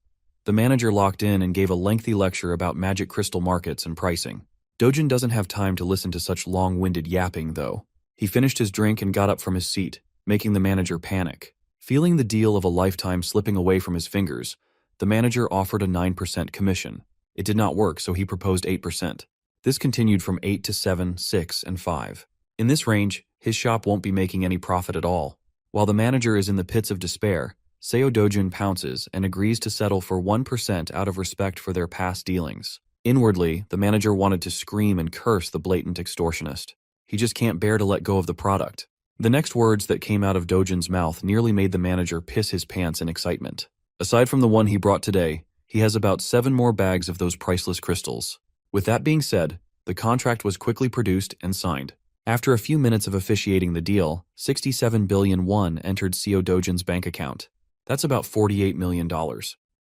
the manager locked in and gave a lengthy lecture about magic crystal markets and pricing. Dojin doesn't have time to listen to such long-winded yapping, though. He finished his drink and got up from his seat, making the manager panic. Feeling the deal of a lifetime slipping away from his fingers, the manager offered a 9% commission. It did not work, so he proposed 8%. This continued from 8 to 7, 6, and 5. In this range, his shop won't be making any profit at all. While the manager is in the pits of despair, Seo Dojin pounces and agrees to settle for 1% out of respect for their past dealings. Inwardly, the manager wanted to scream and curse the blatant extortionist. He just can't bear to let go of the product. The next words that came out of Dojin's mouth nearly made the manager piss his pants in excitement. Aside from the one he brought today, he has about 7 more bags of those priceless crystals. With that being said, the contract was quickly produced and signed. After a few minutes of officiating the deal, 67 billion won entered Seo Dojin's bank account. That's about $48 million.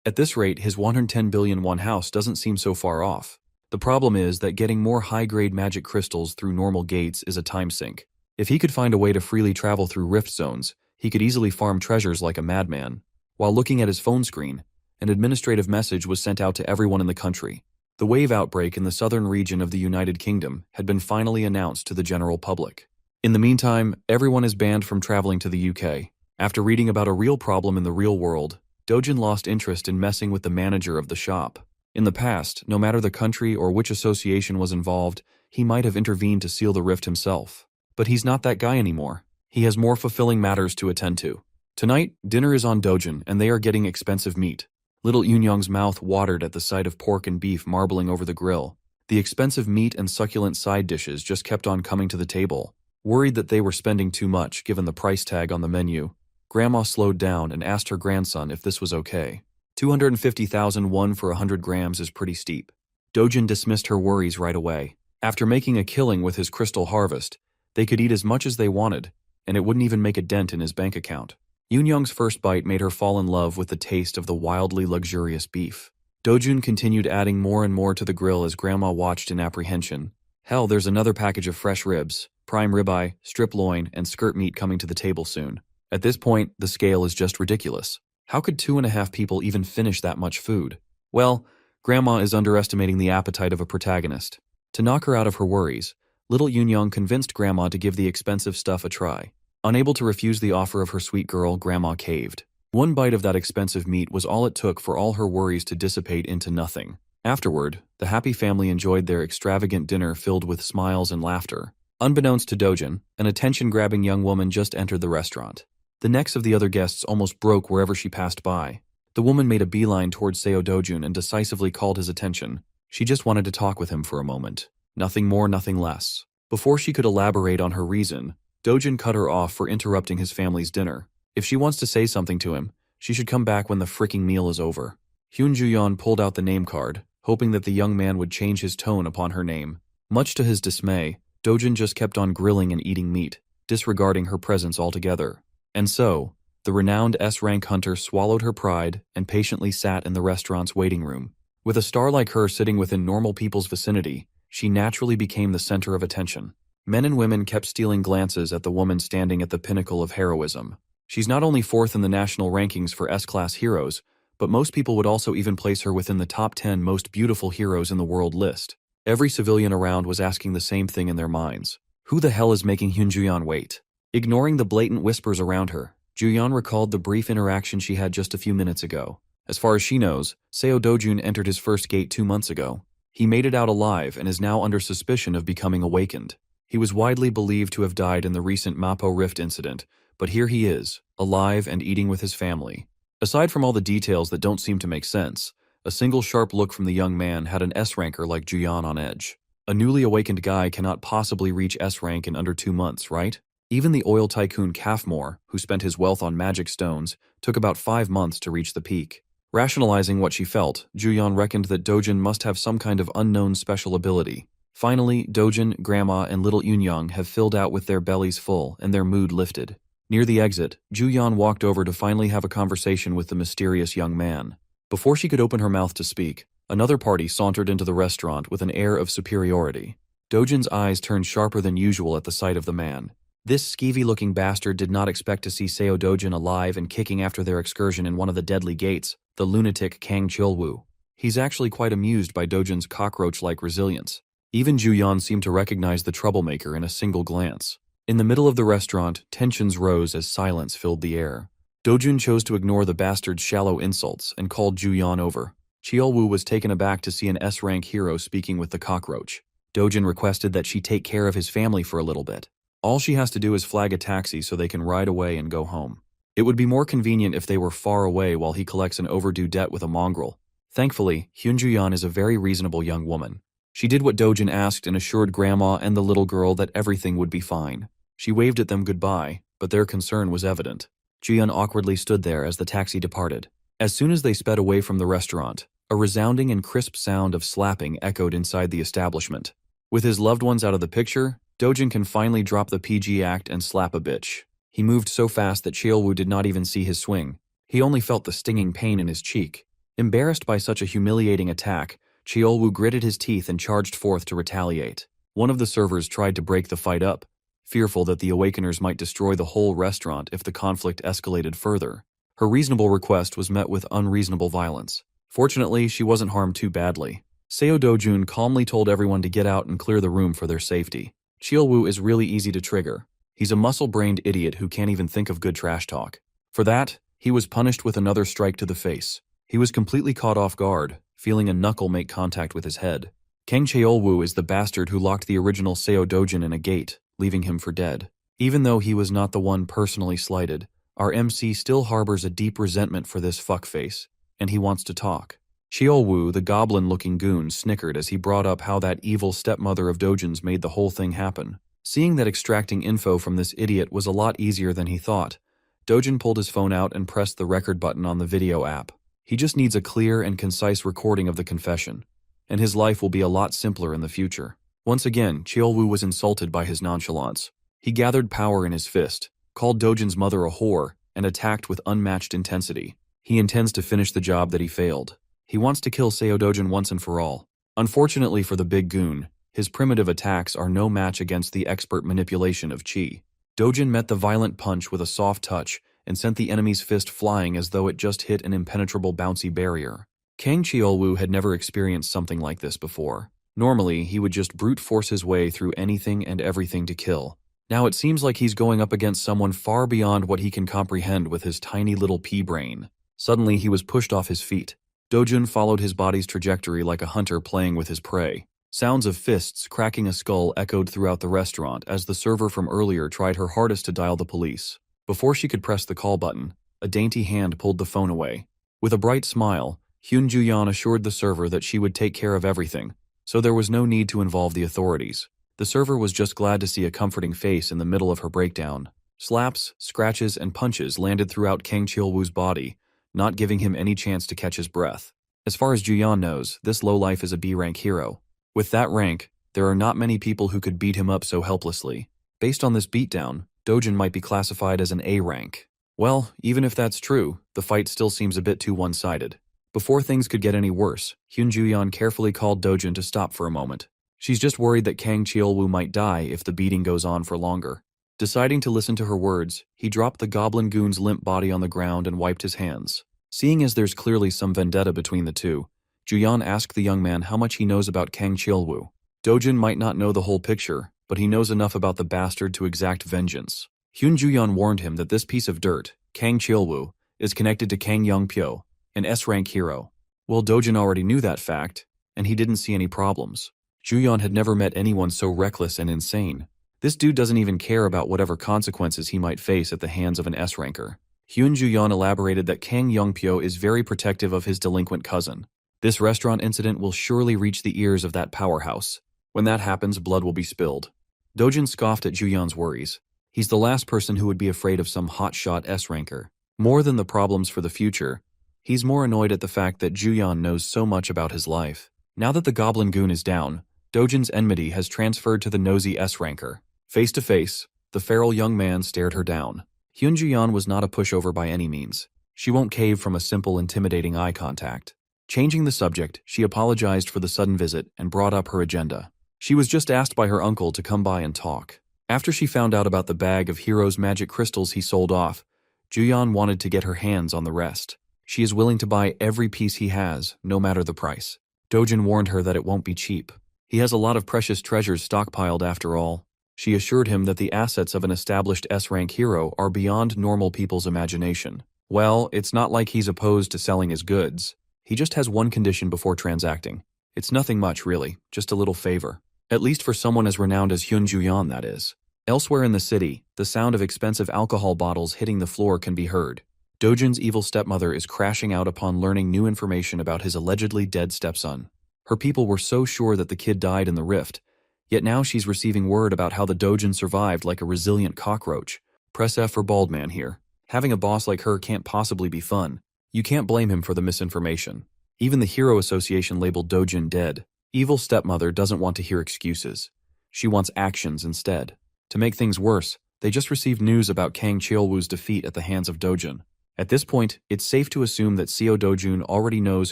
At this rate, his 110 billion won house doesn't seem so far off. The problem is that getting more high-grade magic crystals through normal gates is a time sink. If he could find a way to freely travel through rift zones, he could easily farm treasures like a madman. While looking at his phone screen, an administrative message was sent out to everyone in the country. The wave outbreak in the southern region of the United Kingdom had been finally announced to the general public. In the meantime, everyone is banned from traveling to the UK. After reading about a real problem in the real world, Dojin lost interest in messing with the manager of the shop. In the past, no matter the country or which association was involved, he might have intervened to seal the rift himself. But he's not that guy anymore. He has more fulfilling matters to attend to. Tonight, dinner is on Dojin, and they are getting expensive meat. Little Yunyong's mouth watered at the sight of pork and beef marbling over the grill. The expensive meat and succulent side dishes just kept on coming to the table. Worried that they were spending too much given the price tag on the menu, Grandma slowed down and asked her grandson if this was okay. 250,000 won for 100 grams is pretty steep. Dojin dismissed her worries right away. After making a killing with his crystal harvest, they could eat as much as they wanted, and it wouldn't even make a dent in his bank account. Yunyong's first bite made her fall in love with the taste of the wildly luxurious beef. Dojin continued adding more and more to the grill as Grandma watched in apprehension. Hell, there's another package of fresh ribs, prime ribeye, strip loin, and skirt meat coming to the table soon. At this point, the scale is just ridiculous. How could 2.5 people even finish that much food? Well, Grandma is underestimating the appetite of a protagonist. To knock her out of her worries, little Yunyong convinced Grandma to give the expensive stuff a try. Unable to refuse the offer of her sweet girl, Grandma caved. One bite of that expensive meat was all it took for all her worries to dissipate into nothing. Afterward, the happy family enjoyed their extravagant dinner filled with smiles and laughter. Unbeknownst to Dojin, an attention-grabbing young woman just entered the restaurant. The necks of the other guests almost broke wherever she passed by. The woman made a beeline towards Seo Dojin and decisively called his attention. She just wanted to talk with him for a moment. Nothing more, nothing less. Before she could elaborate on her reason, Dojin cut her off for interrupting his family's dinner. If she wants to say something to him, she should come back when the fricking meal is over. Hyun Ju-yeon pulled out the name card, hoping that the young man would change his tone upon her name. Much to his dismay, Dojin just kept on grilling and eating meat, disregarding her presence altogether. And so, the renowned S-rank hunter swallowed her pride and patiently sat in the restaurant's waiting room. With a star like her sitting within normal people's vicinity, she naturally became the center of attention. Men and women kept stealing glances at the woman standing at the pinnacle of heroism. She's not only fourth in the national rankings for S-class heroes, but most people would also even place her within the top 10 most beautiful heroes in the world list. Every civilian around was asking the same thing in their minds. Who the hell is making Hyun Ju-yeon wait? Ignoring the blatant whispers around her, Ju-yeon recalled the brief interaction she had just a few minutes ago. As far as she knows, Seo Dojin entered his first gate 2 months ago. He made it out alive and is now under suspicion of becoming awakened. He was widely believed to have died in the recent Mapo Rift incident, but here he is, alive and eating with his family. Aside from all the details that don't seem to make sense, a single sharp look from the young man had an S-ranker like Juyan on edge. A newly awakened guy cannot possibly reach S-rank in under 2 months, right? Even the oil tycoon Kafmor, who spent his wealth on magic stones, took about 5 months to reach the peak. Rationalizing what she felt, Juyan reckoned that Dojin must have some kind of unknown special ability. Finally, Dojin, Grandma, and little Yunyang have filled out with their bellies full and their mood lifted. Near the exit, Juyan walked over to finally have a conversation with the mysterious young man. Before she could open her mouth to speak, another party sauntered into the restaurant with an air of superiority. Dojin's eyes turned sharper than usual at the sight of the man. This skeevy-looking bastard did not expect to see Seo Dojin alive and kicking after their excursion in one of the deadly gates, the lunatic Kang Chilwoo. He's actually quite amused by Dojin's cockroach-like resilience. Even Juyan seemed to recognize the troublemaker in a single glance. In the middle of the restaurant, tensions rose as silence filled the air. Dojin chose to ignore the bastard's shallow insults and called Juyan over. Chilwoo was taken aback to see an S-rank hero speaking with the cockroach. Dojin requested that she take care of his family for a little bit. All she has to do is flag a taxi so they can ride away and go home. It would be more convenient if they were far away while he collects an overdue debt with a mongrel. Thankfully, Hyunjuyan is a very reasonable young woman. She did what Dojin asked and assured Grandma and the little girl that everything would be fine. She waved at them goodbye, but their concern was evident. Juyan awkwardly stood there as the taxi departed. As soon as they sped away from the restaurant, a resounding and crisp sound of slapping echoed inside the establishment. With his loved ones out of the picture, Dojin can finally drop the PG act and slap a bitch. He moved so fast that Chilwoo did not even see his swing. He only felt the stinging pain in his cheek. Embarrassed by such a humiliating attack, Chilwoo gritted his teeth and charged forth to retaliate. One of the servers tried to break the fight up, fearful that the Awakeners might destroy the whole restaurant if the conflict escalated further. Her reasonable request was met with unreasonable violence. Fortunately, she wasn't harmed too badly. Seo Dojun calmly told everyone to get out and clear the room for their safety. Chilwoo is really easy to trigger. He's a muscle-brained idiot who can't even think of good trash talk. For that, he was punished with another strike to the face. He was completely caught off guard, feeling a knuckle make contact with his head. Kang Cheolwoo is the bastard who locked the original Seo Dojin in a gate, leaving him for dead. Even though he was not the one personally slighted, our MC still harbors a deep resentment for this fuckface, and he wants to talk. Cheolwoo, the goblin-looking goon, snickered as he brought up how that evil stepmother of Dojin's made the whole thing happen. Seeing that extracting info from this idiot was a lot easier than he thought, Dojin pulled his phone out and pressed the record button on the video app. He just needs a clear and concise recording of the confession, and his life will be a lot simpler in the future. Once again, Cheolwoo was insulted by his nonchalance. He gathered power in his fist, called Dojin's mother a whore, and attacked with unmatched intensity. He intends to finish the job that he failed. He wants to kill Seo Dojin once and for all. Unfortunately for the big goon, his primitive attacks are no match against the expert manipulation of Chi. Dojin met the violent punch with a soft touch and sent the enemy's fist flying as though it just hit an impenetrable bouncy barrier. Kang Cheolwoo had never experienced something like this before. Normally, he would just brute force his way through anything and everything to kill. Now it seems like he's going up against someone far beyond what he can comprehend with his tiny little pea brain. Suddenly, he was pushed off his feet. Dojin followed his body's trajectory like a hunter playing with his prey. Sounds of fists cracking a skull echoed throughout the restaurant as the server from earlier tried her hardest to dial the police. Before she could press the call button, a dainty hand pulled the phone away. With a bright smile, Hyun Ju-yeon assured the server that she would take care of everything, so there was no need to involve the authorities. The server was just glad to see a comforting face in the middle of her breakdown. Slaps, scratches, and punches landed throughout Kang Cheolwoo's body, not giving him any chance to catch his breath. As far as Ju-yeon knows, this lowlife is a B-rank hero. With that rank, there are not many people who could beat him up so helplessly. Based on this beatdown, Dojin might be classified as an A rank. Well, even if that's true, the fight still seems a bit too one-sided. Before things could get any worse, Hyun Ju-yeon carefully called Dojin to stop for a moment. She's just worried that Kang Cheolwoo might die if the beating goes on for longer. Deciding to listen to her words, he dropped the goblin goon's limp body on the ground and wiped his hands. Seeing as there's clearly some vendetta between the two, Ju-yeon asked the young man how much he knows about Kang Cheolwoo. Dojin might not know the whole picture, but he knows enough about the bastard to exact vengeance. Hyun Ju-yeon warned him that this piece of dirt, Kang Cheolwoo, is connected to Kang Young-pyo, an S-rank hero. Well, Dojin already knew that fact, and he didn't see any problems. Ju-yeon had never met anyone so reckless and insane. This dude doesn't even care about whatever consequences he might face at the hands of an S-ranker. Hyun Ju-yeon elaborated that Kang Youngpyo is very protective of his delinquent cousin. This restaurant incident will surely reach the ears of that powerhouse. When that happens, blood will be spilled. Dojin scoffed at Ju-yeon's worries. He's the last person who would be afraid of some hotshot S-ranker. More than the problems for the future, he's more annoyed at the fact that Ju-yeon knows so much about his life. Now that the Goblin Goon is down, Dojin's enmity has transferred to the nosy S-ranker. Face to face, the feral young man stared her down. Hyun Ju-yeon was not a pushover by any means. She won't cave from a simple, intimidating eye contact. Changing the subject, she apologized for the sudden visit and brought up her agenda. She was just asked by her uncle to come by and talk. After she found out about the bag of Hero's magic crystals he sold off, Ju-yeon wanted to get her hands on the rest. She is willing to buy every piece he has, no matter the price. Dojin warned her that it won't be cheap. He has a lot of precious treasures stockpiled after all. She assured him that the assets of an established S-rank hero are beyond normal people's imagination. Well, it's not like he's opposed to selling his goods. He just has one condition before transacting. It's nothing much, really, just a little favor. At least for someone as renowned as Hyun Ju-yeon, that is. Elsewhere in the city, the sound of expensive alcohol bottles hitting the floor can be heard. Dojin's evil stepmother is crashing out upon learning new information about his allegedly dead stepson. Her people were so sure that the kid died in the rift, yet now she's receiving word about how the Dojin survived like a resilient cockroach. Press F for bald man here. Having a boss like her can't possibly be fun. You can't blame him for the misinformation. Even the Hero Association labeled Dojin dead. Evil stepmother doesn't want to hear excuses. She wants actions instead. To make things worse, they just received news about Kang Cheolwoo's defeat at the hands of Dojin. At this point, it's safe to assume that Seo Dojun already knows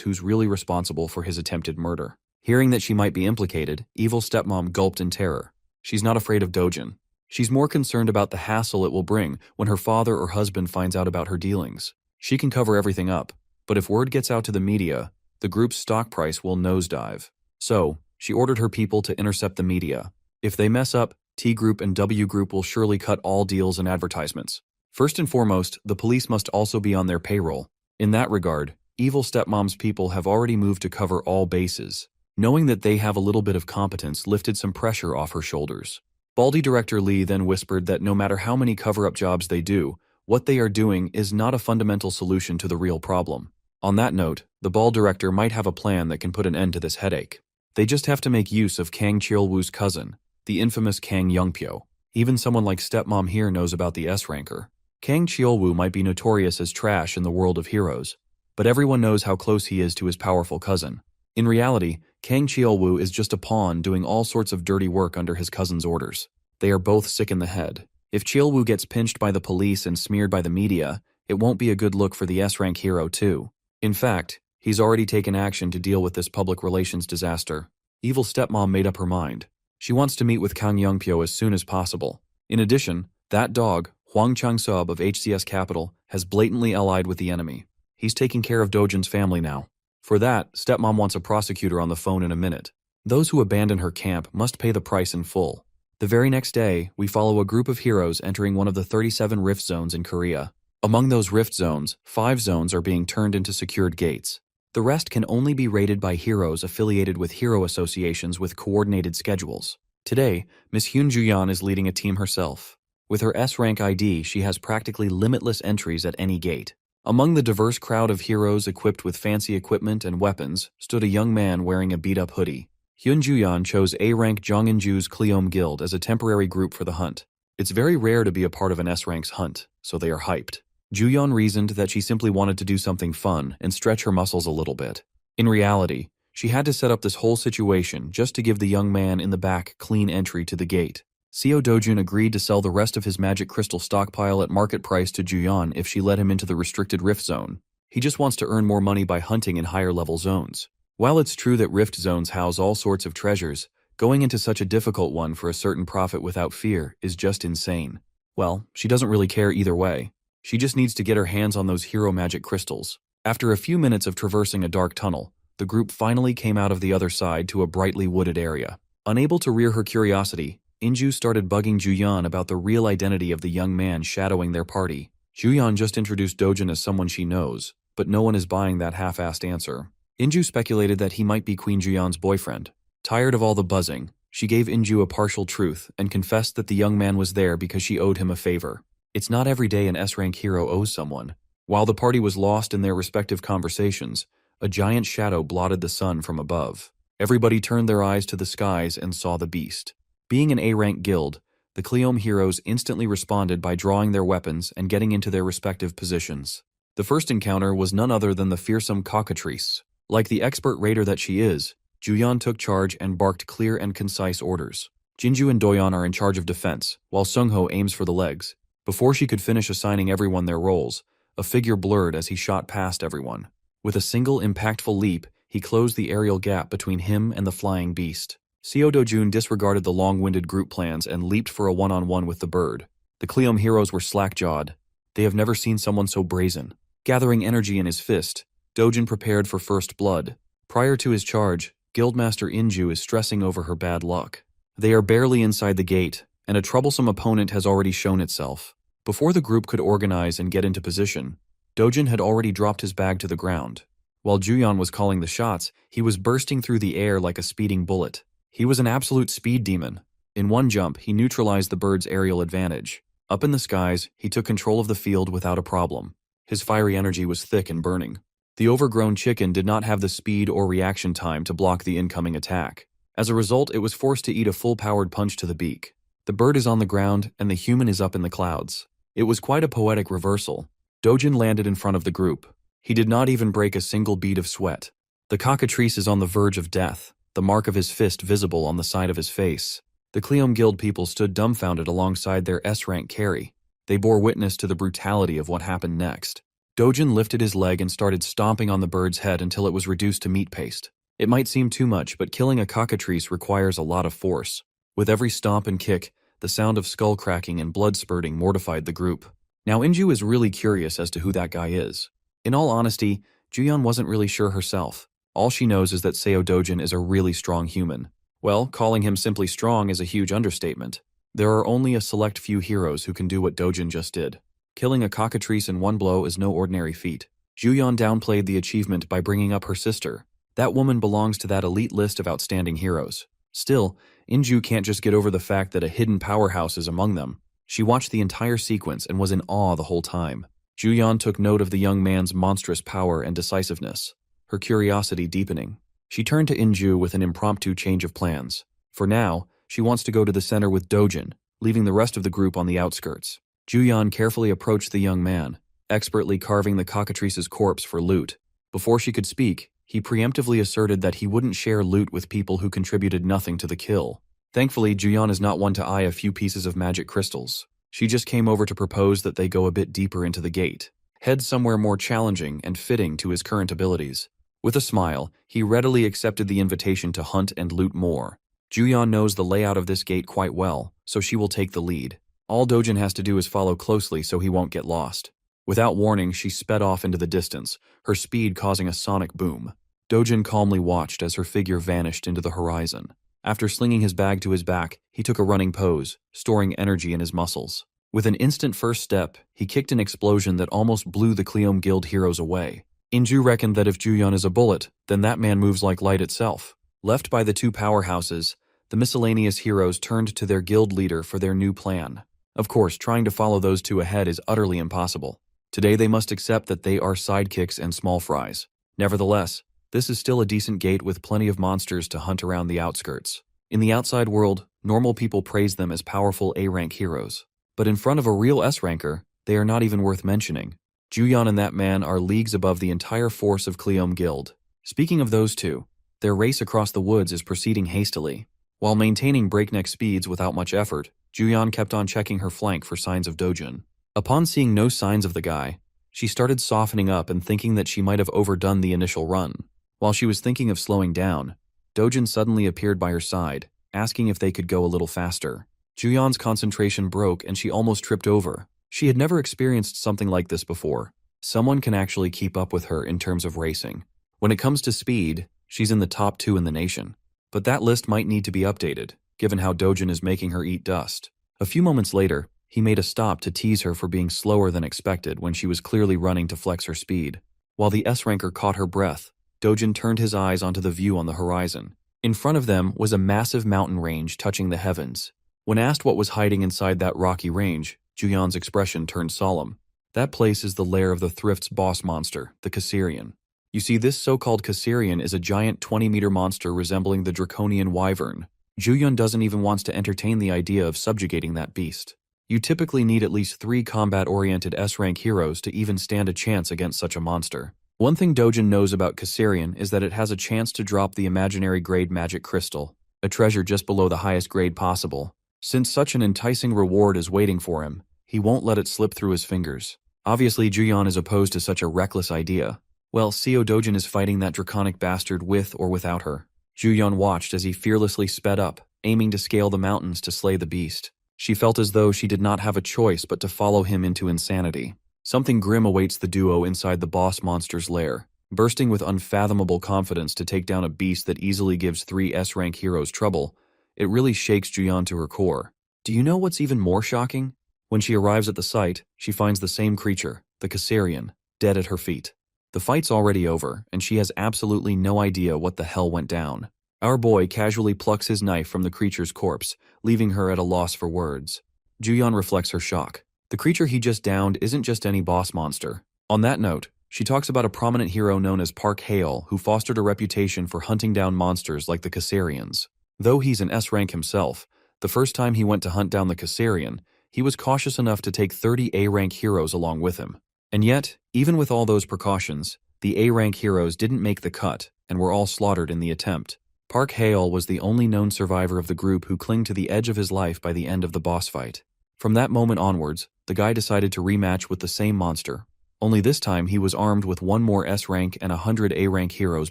who's really responsible for his attempted murder. Hearing that she might be implicated, evil stepmom gulped in terror. She's not afraid of Dojin. She's more concerned about the hassle it will bring when her father or husband finds out about her dealings. She can cover everything up, but if word gets out to the media, the group's stock price will nosedive. So, she ordered her people to intercept the media. If they mess up, T Group and W Group will surely cut all deals and advertisements. First and foremost, the police must also be on their payroll. In that regard, evil stepmom's people have already moved to cover all bases. Knowing that they have a little bit of competence lifted some pressure off her shoulders. Baldy director Lee then whispered that no matter how many cover-up jobs they do, what they are doing is not a fundamental solution to the real problem. On that note, the ball director might have a plan that can put an end to this headache. They just have to make use of Kang Cheolwoo's cousin, the infamous Kang Youngpyo. Even someone like stepmom here knows about the S-ranker. Kang Cheolwoo might be notorious as trash in the world of heroes, but everyone knows how close he is to his powerful cousin. In reality, Kang Cheolwoo is just a pawn doing all sorts of dirty work under his cousin's orders. They are both sick in the head. If Cheolwoo gets pinched by the police and smeared by the media, it won't be a good look for the S-rank hero too. In fact, he's already taken action to deal with this public relations disaster. Evil stepmom made up her mind. She wants to meet with Kang Youngpyo as soon as possible. In addition, that dog, Hwang Chang-seob of HCS Capital, has blatantly allied with the enemy. He's taking care of Dojin's family now. For that, stepmom wants a prosecutor on the phone in a minute. Those who abandon her camp must pay the price in full. The very next day, we follow a group of heroes entering one of the 37 rift zones in Korea. Among those rift zones, 5 zones are being turned into secured gates. The rest can only be raided by heroes affiliated with hero associations with coordinated schedules. Today, Miss Hyun Ju-yeon is leading a team herself. With her S-rank ID, she has practically limitless entries at any gate. Among the diverse crowd of heroes equipped with fancy equipment and weapons stood a young man wearing a beat-up hoodie. Hyun Ju-yeon chose A-rank Jongin-ju's Cleome Guild as a temporary group for the hunt. It's very rare to be a part of an S-rank's hunt, so they are hyped. Ju-yeon reasoned that she simply wanted to do something fun and stretch her muscles a little bit. In reality, she had to set up this whole situation just to give the young man in the back clean entry to the gate. Seo Dojun agreed to sell the rest of his magic crystal stockpile at market price to Ju-yeon if she let him into the restricted rift zone. He just wants to earn more money by hunting in higher level zones. While it's true that rift zones house all sorts of treasures, going into such a difficult one for a certain profit without fear is just insane. Well, she doesn't really care either way. She just needs to get her hands on those hero magic crystals. After a few minutes of traversing a dark tunnel, the group finally came out of the other side to a brightly wooded area. Unable to rear her curiosity, Inju started bugging Ju-yeon about the real identity of the young man shadowing their party. Ju-yeon just introduced Dojin as someone she knows, but no one is buying that half-assed answer. Inju speculated that he might be Queen Ju-yeon's boyfriend. Tired of all the buzzing, She gave Inju a partial truth and confessed that the young man was there because she owed him a favor. It's not every day an S-rank hero owes someone. While the party was lost in their respective conversations, a giant shadow blotted the sun from above. Everybody turned their eyes to the skies and saw the beast. Being an A-rank guild, the Cleome heroes instantly responded by drawing their weapons and getting into their respective positions. The first encounter was none other than the fearsome cockatrice. Like the expert raider that she is, Juyeon took charge and barked clear and concise orders. Jinju and Doyeon are in charge of defense, while Sungho aims for the legs. Before she could finish assigning everyone their roles, a figure blurred as he shot past everyone. With a single impactful leap, he closed the aerial gap between him and the flying beast. Seo Dojun disregarded the long-winded group plans and leaped for a one-on-one with the bird. The Cleome heroes were slack-jawed. They have never seen someone so brazen. Gathering energy in his fist, Dojun prepared for first blood. Prior to his charge, Guildmaster Inju is stressing over her bad luck. They are barely inside the gate, and a troublesome opponent has already shown itself. Before the group could organize and get into position, Dojun had already dropped his bag to the ground. While Juyeon was calling the shots, he was bursting through the air like a speeding bullet. He was an absolute speed demon. In one jump, he neutralized the bird's aerial advantage. Up in the skies, he took control of the field without a problem. His fiery energy was thick and burning. The overgrown chicken did not have the speed or reaction time to block the incoming attack. As a result, it was forced to eat a full-powered punch to the beak. The bird is on the ground, and the human is up in the clouds. It was quite a poetic reversal. Dojun landed in front of the group. He did not even break a single bead of sweat. The cockatrice is on the verge of death, the mark of his fist visible on the side of his face. The Cleome Guild people stood dumbfounded alongside their S-rank carry. They bore witness to the brutality of what happened next. Dojun lifted his leg and started stomping on the bird's head until it was reduced to meat paste. It might seem too much, but killing a cockatrice requires a lot of force. With every stomp and kick, the sound of skull cracking and blood spurting mortified the group. Now Inju is really curious as to who that guy is. In all honesty, Juyeon wasn't really sure herself. All she knows is that Seo Dojun is a really strong human. Well, calling him simply strong is a huge understatement. There are only a select few heroes who can do what Dojun just did. Killing a cockatrice in one blow is no ordinary feat. Juyeon downplayed the achievement by bringing up her sister. That woman belongs to that elite list of outstanding heroes. Still, Inju can't just get over the fact that a hidden powerhouse is among them. She watched the entire sequence and was in awe the whole time. Juyeon took note of the young man's monstrous power and decisiveness, her curiosity deepening. She turned to Inju with an impromptu change of plans. For now, she wants to go to the center with Dojun, leaving the rest of the group on the outskirts. Juyeon carefully approached the young man, expertly carving the cockatrice's corpse for loot. Before she could speak, he preemptively asserted that he wouldn't share loot with people who contributed nothing to the kill. Thankfully, Juyeon is not one to eye a few pieces of magic crystals. She just came over to propose that they go a bit deeper into the gate, head somewhere more challenging and fitting to his current abilities. With a smile, he readily accepted the invitation to hunt and loot more. Juyeon knows the layout of this gate quite well, so she will take the lead. All Dojun has to do is follow closely so he won't get lost. Without warning, she sped off into the distance, her speed causing a sonic boom. Dojun calmly watched as her figure vanished into the horizon. After slinging his bag to his back, he took a running pose, storing energy in his muscles. With an instant first step, he kicked an explosion that almost blew the Cleome Guild heroes away. Inju reckoned that if Juyeon is a bullet, then that man moves like light itself. Left by the two powerhouses, the miscellaneous heroes turned to their guild leader for their new plan. Of course, trying to follow those two ahead is utterly impossible. Today they must accept that they are sidekicks and small fries. Nevertheless, this is still a decent gate with plenty of monsters to hunt around the outskirts. In the outside world, normal people praise them as powerful A-rank heroes. But in front of a real S-ranker, they are not even worth mentioning. Juyeon and that man are leagues above the entire force of Cleome Guild. Speaking of those two, their race across the woods is proceeding hastily. While maintaining breakneck speeds without much effort, Juyeon kept on checking her flank for signs of Dojun. Upon seeing no signs of the guy, she started softening up and thinking that she might have overdone the initial run. While she was thinking of slowing down, Dojun suddenly appeared by her side, asking if they could go a little faster. Juyeon's concentration broke and she almost tripped over. She had never experienced something like this before. Someone can actually keep up with her in terms of racing. When it comes to speed, she's in the top 2 in the nation. But that list might need to be updated, given how Dojun is making her eat dust. A few moments later, he made a stop to tease her for being slower than expected when she was clearly running to flex her speed. While the S-ranker caught her breath, Dojun turned his eyes onto the view on the horizon. In front of them was a massive mountain range touching the heavens. When asked what was hiding inside that rocky range, Juyeon's expression turned solemn. That place is the lair of the Thrift's boss monster, the Caesarian. You see, this so-called Caesarian is a giant 20-meter monster resembling the draconian wyvern. Juyeon doesn't even want to entertain the idea of subjugating that beast. You typically need at least 3 combat-oriented S-rank heroes to even stand a chance against such a monster. One thing Dojin knows about Caesarian is that it has a chance to drop the imaginary grade magic crystal, a treasure just below the highest grade possible. Since such an enticing reward is waiting for him, he won't let it slip through his fingers. Obviously, Juyeon is opposed to such a reckless idea. Well, Seo Dojin is fighting that draconic bastard with or without her. Juyeon watched as he fearlessly sped up, aiming to scale the mountains to slay the beast. She felt as though she did not have a choice but to follow him into insanity. Something grim awaits the duo inside the boss monster's lair. Bursting with unfathomable confidence to take down a beast that easily gives 3 S-rank heroes trouble, it really shakes Juyeon to her core. Do you know what's even more shocking? When she arrives at the site, she finds the same creature, the Caesarian, dead at her feet. The fight's already over, and she has absolutely no idea what the hell went down. Our boy casually plucks his knife from the creature's corpse, leaving her at a loss for words. Juyeon reflects her shock. The creature he just downed isn't just any boss monster. On that note, she talks about a prominent hero known as Park Hae-il who fostered a reputation for hunting down monsters like the Caesarians. Though he's an S-rank himself, the first time he went to hunt down the Caesarian, he was cautious enough to take 30 A-rank heroes along with him. And yet, even with all those precautions, the A-rank heroes didn't make the cut and were all slaughtered in the attempt. Park Hae-il was the only known survivor of the group who clung to the edge of his life by the end of the boss fight. From that moment onwards, the guy decided to rematch with the same monster. Only this time he was armed with 1 more S-rank and 100 A-rank heroes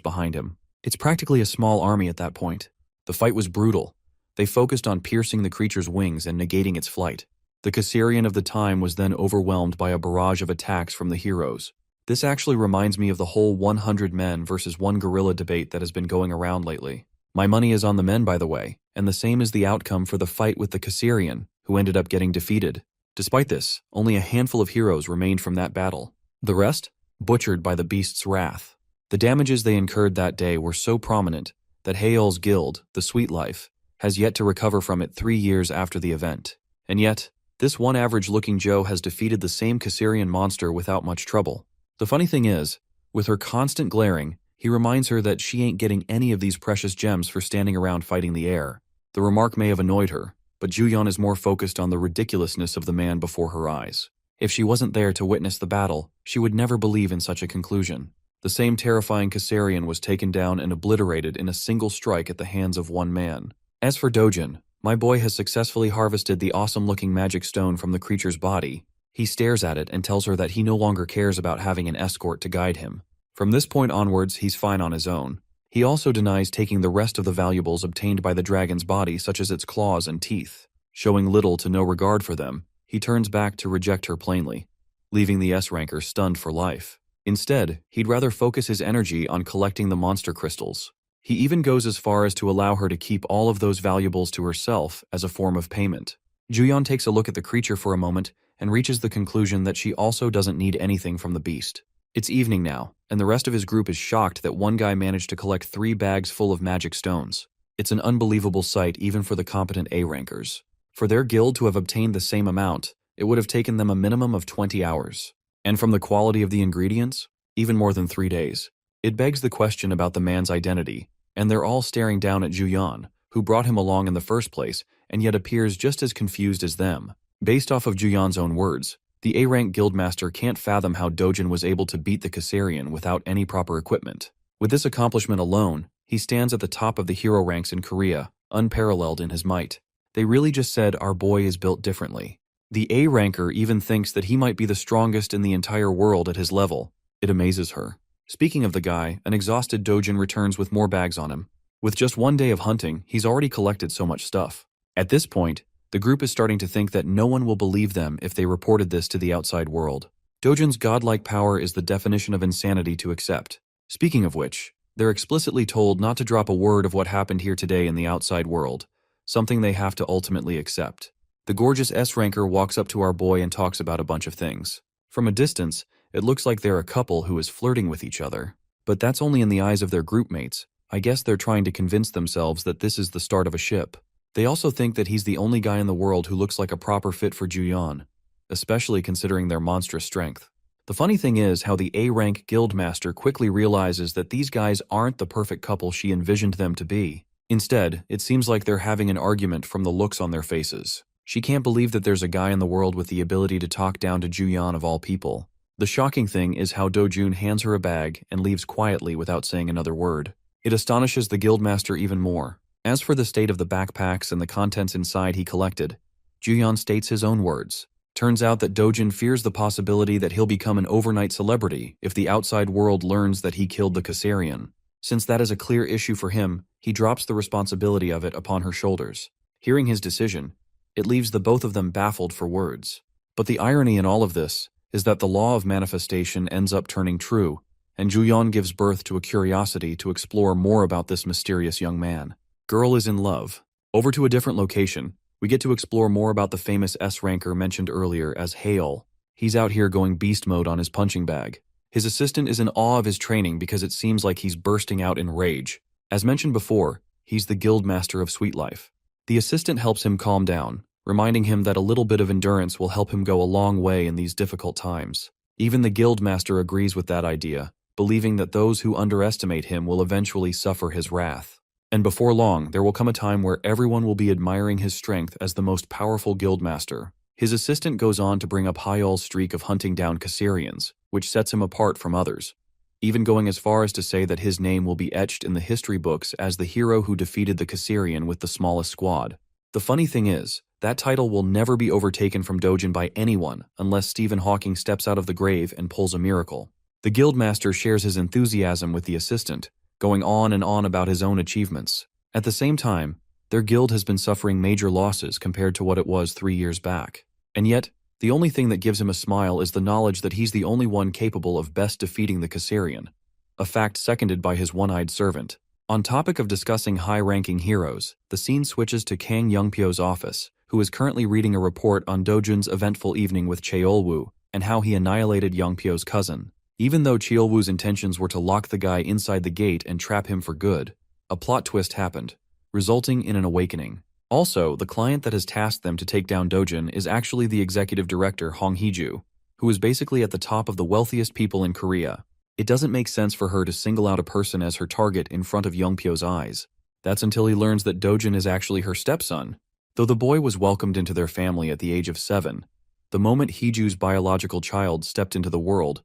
behind him. It's practically a small army at that point. The fight was brutal. They focused on piercing the creature's wings and negating its flight. The Caesarian of the time was then overwhelmed by a barrage of attacks from the heroes. This actually reminds me of the whole 100 men versus 1 gorilla debate that has been going around lately. My money is on the men, by the way, and the same is the outcome for the fight with the Caesarian, who ended up getting defeated. Despite this, only a handful of heroes remained from that battle. The rest? Butchered by the beast's wrath. The damages they incurred that day were so prominent that Hae-il's guild, the Sweet Life, has yet to recover from it 3 years after the event. And yet, this one average-looking Joe has defeated the same Caesarian monster without much trouble. The funny thing is, with her constant glaring, he reminds her that she ain't getting any of these precious gems for standing around fighting the air. The remark may have annoyed her, but Juyeon is more focused on the ridiculousness of the man before her eyes. If she wasn't there to witness the battle, she would never believe in such a conclusion. The same terrifying Caesarian was taken down and obliterated in a single strike at the hands of 1 man. As for Dojin, my boy has successfully harvested the awesome-looking magic stone from the creature's body. He stares at it and tells her that he no longer cares about having an escort to guide him. From this point onwards, he's fine on his own. He also denies taking the rest of the valuables obtained by the dragon's body, such as its claws and teeth. Showing little to no regard for them, he turns back to reject her plainly, leaving the S-ranker stunned for life. Instead, he'd rather focus his energy on collecting the monster crystals. He even goes as far as to allow her to keep all of those valuables to herself as a form of payment. Juyeon takes a look at the creature for a moment and reaches the conclusion that she also doesn't need anything from the beast. It's evening now, and the rest of his group is shocked that one guy managed to collect 3 bags full of magic stones. It's an unbelievable sight even for the competent A-rankers. For their guild to have obtained the same amount, it would have taken them a minimum of 20 hours. And from the quality of the ingredients, even more than 3 days. It begs the question about the man's identity, and they're all staring down at Juyeon, who brought him along in the first place, and yet appears just as confused as them. Based off of Juyeon's own words, the A-rank guildmaster can't fathom how Dojin was able to beat the Caesarian without any proper equipment. With this accomplishment alone, he stands at the top of the hero ranks in Korea, unparalleled in his might. They really just said our boy is built differently. The A-ranker even thinks that he might be the strongest in the entire world at his level. It amazes her. Speaking of the guy, an exhausted Dojin returns with more bags on him. With just 1 day of hunting, he's already collected so much stuff. At this point, the group is starting to think that no one will believe them if they reported this to the outside world. Dojin's godlike power is the definition of insanity to accept. Speaking of which, they're explicitly told not to drop a word of what happened here today in the outside world, something they have to ultimately accept. The gorgeous S-ranker walks up to our boy and talks about a bunch of things. From a distance, it looks like they're a couple who is flirting with each other. But that's only in the eyes of their group mates. I guess they're trying to convince themselves that this is the start of a ship. They also think that he's the only guy in the world who looks like a proper fit for Juyeon, especially considering their monstrous strength. The funny thing is how the A-rank guildmaster quickly realizes that these guys aren't the perfect couple she envisioned them to be. Instead, it seems like they're having an argument from the looks on their faces. She can't believe that there's a guy in the world with the ability to talk down to Juyeon of all people. The shocking thing is how Dojun hands her a bag and leaves quietly without saying another word. It astonishes the guildmaster even more. As for the state of the backpacks and the contents inside he collected, Juyeon states his own words. Turns out that Dojun fears the possibility that he'll become an overnight celebrity if the outside world learns that he killed the Caesarian. Since that is a clear issue for him, he drops the responsibility of it upon her shoulders. Hearing his decision, it leaves the both of them baffled for words. But the irony in all of this is that the law of manifestation ends up turning true, and Juyeon gives birth to a curiosity to explore more about this mysterious young man. Girl is in love. Over to a different location, we get to explore more about the famous S-ranker mentioned earlier as Yahello. He's out here going beast mode on his punching bag. His assistant is in awe of his training because it seems like he's bursting out in rage. As mentioned before, he's the guildmaster of Sweet Life. The assistant helps him calm down, reminding him that a little bit of endurance will help him go a long way in these difficult times. Even the guildmaster agrees with that idea, believing that those who underestimate him will eventually suffer his wrath. And before long, there will come a time where everyone will be admiring his strength as the most powerful guildmaster. His assistant goes on to bring up Yahello's streak of hunting down Caesarians, which sets him apart from others, even going as far as to say that his name will be etched in the history books as the hero who defeated the Caesarian with the smallest squad. The funny thing is, that title will never be overtaken from Dojin by anyone unless Stephen Hawking steps out of the grave and pulls a miracle. The guildmaster shares his enthusiasm with the assistant, going on and on about his own achievements. At the same time, their guild has been suffering major losses compared to what it was 3 years back. And yet, the only thing that gives him a smile is the knowledge that he's the only one capable of best defeating the Caesarian, a fact seconded by his one-eyed servant. On topic of discussing high-ranking heroes, the scene switches to Kang Youngpyo's office, who is currently reading a report on Dojun's eventful evening with Cheolwoo and how he annihilated Youngpyo's cousin. Even though Cheolwoo's intentions were to lock the guy inside the gate and trap him for good, a plot twist happened, resulting in an awakening. Also, the client that has tasked them to take down Dojun is actually the executive director Hong Hee-ju, who is basically at the top of the wealthiest people in Korea. It doesn't make sense for her to single out a person as her target in front of Youngpyo's eyes. That's until he learns that Dojun is actually her stepson. Though the boy was welcomed into their family at the age of 7, the moment Hee-ju's biological child stepped into the world,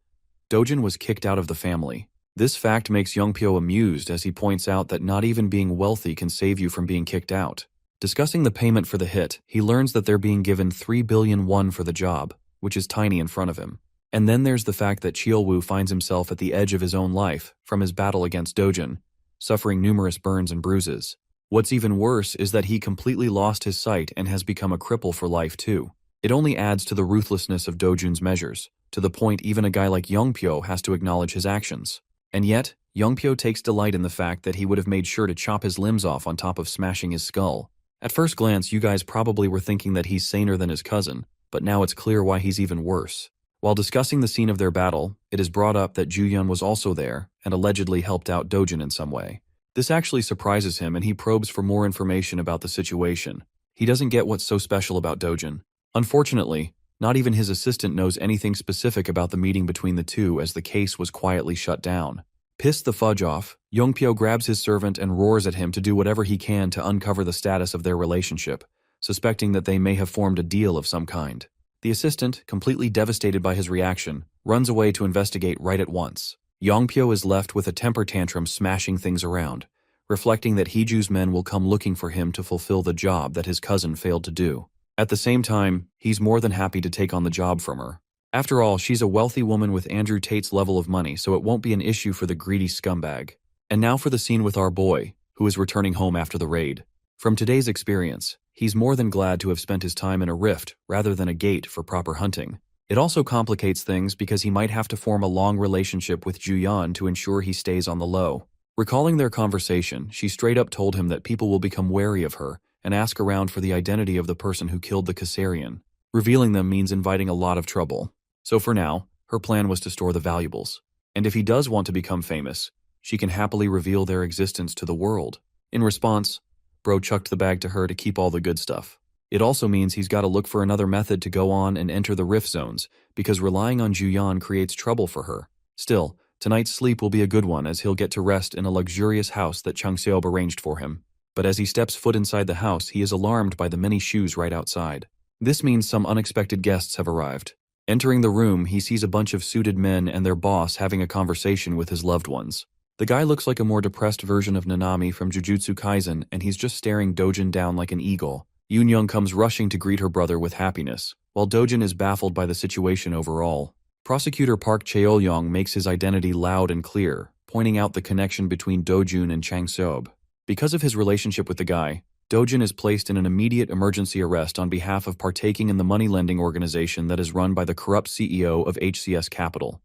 Dojun was kicked out of the family. This fact makes Youngpyo amused as he points out that not even being wealthy can save you from being kicked out. Discussing the payment for the hit, he learns that they're being given 3 billion won for the job, which is tiny in front of him. And then there's the fact that Cheolwoo finds himself at the edge of his own life from his battle against Dojun, suffering numerous burns and bruises. What's even worse is that he completely lost his sight and has become a cripple for life too. It only adds to the ruthlessness of Dojun's measures, to the point even a guy like Youngpyo has to acknowledge his actions. And yet, Youngpyo takes delight in the fact that he would have made sure to chop his limbs off on top of smashing his skull. At first glance, you guys probably were thinking that he's saner than his cousin, but now it's clear why he's even worse. While discussing the scene of their battle, it is brought up that Juyeon was also there and allegedly helped out Dojun in some way. This actually surprises him and he probes for more information about the situation. He doesn't get what's so special about Dojun. Unfortunately, not even his assistant knows anything specific about the meeting between the two as the case was quietly shut down. Pissed the fudge off, Youngpyo grabs his servant and roars at him to do whatever he can to uncover the status of their relationship, suspecting that they may have formed a deal of some kind. The assistant, completely devastated by his reaction, runs away to investigate right at once. Youngpyo is left with a temper tantrum smashing things around, reflecting that Hee-ju's men will come looking for him to fulfill the job that his cousin failed to do. At the same time, he's more than happy to take on the job from her. After all, she's a wealthy woman with Andrew Tate's level of money, so it won't be an issue for the greedy scumbag. And now for the scene with our boy, who is returning home after the raid. From today's experience, he's more than glad to have spent his time in a rift rather than a gate for proper hunting. It also complicates things because he might have to form a long relationship with Juyeon to ensure he stays on the low. Recalling their conversation, she straight up told him that people will become wary of her and ask around for the identity of the person who killed the Caesarian. Revealing them means inviting a lot of trouble. So for now, her plan was to store the valuables. And if he does want to become famous, she can happily reveal their existence to the world. In response, Bro chucked the bag to her to keep all the good stuff. It also means he's got to look for another method to go on and enter the rift zones, because relying on Juyan creates trouble for her. Still, tonight's sleep will be a good one as he'll get to rest in a luxurious house that Changseob arranged for him. But as he steps foot inside the house, he is alarmed by the many shoes right outside. This means some unexpected guests have arrived. Entering the room, he sees a bunch of suited men and their boss having a conversation with his loved ones. The guy looks like a more depressed version of Nanami from Jujutsu Kaisen, and he's just staring Dojin down like an eagle. Yoon comes rushing to greet her brother with happiness, while Dojin is baffled by the situation overall. Prosecutor Park Cheol-yong makes his identity loud and clear, pointing out the connection between Dojun and Changseob. Because of his relationship with the guy, Dojin is placed in an immediate emergency arrest on behalf of partaking in the money-lending organization that is run by the corrupt CEO of HCS Capital.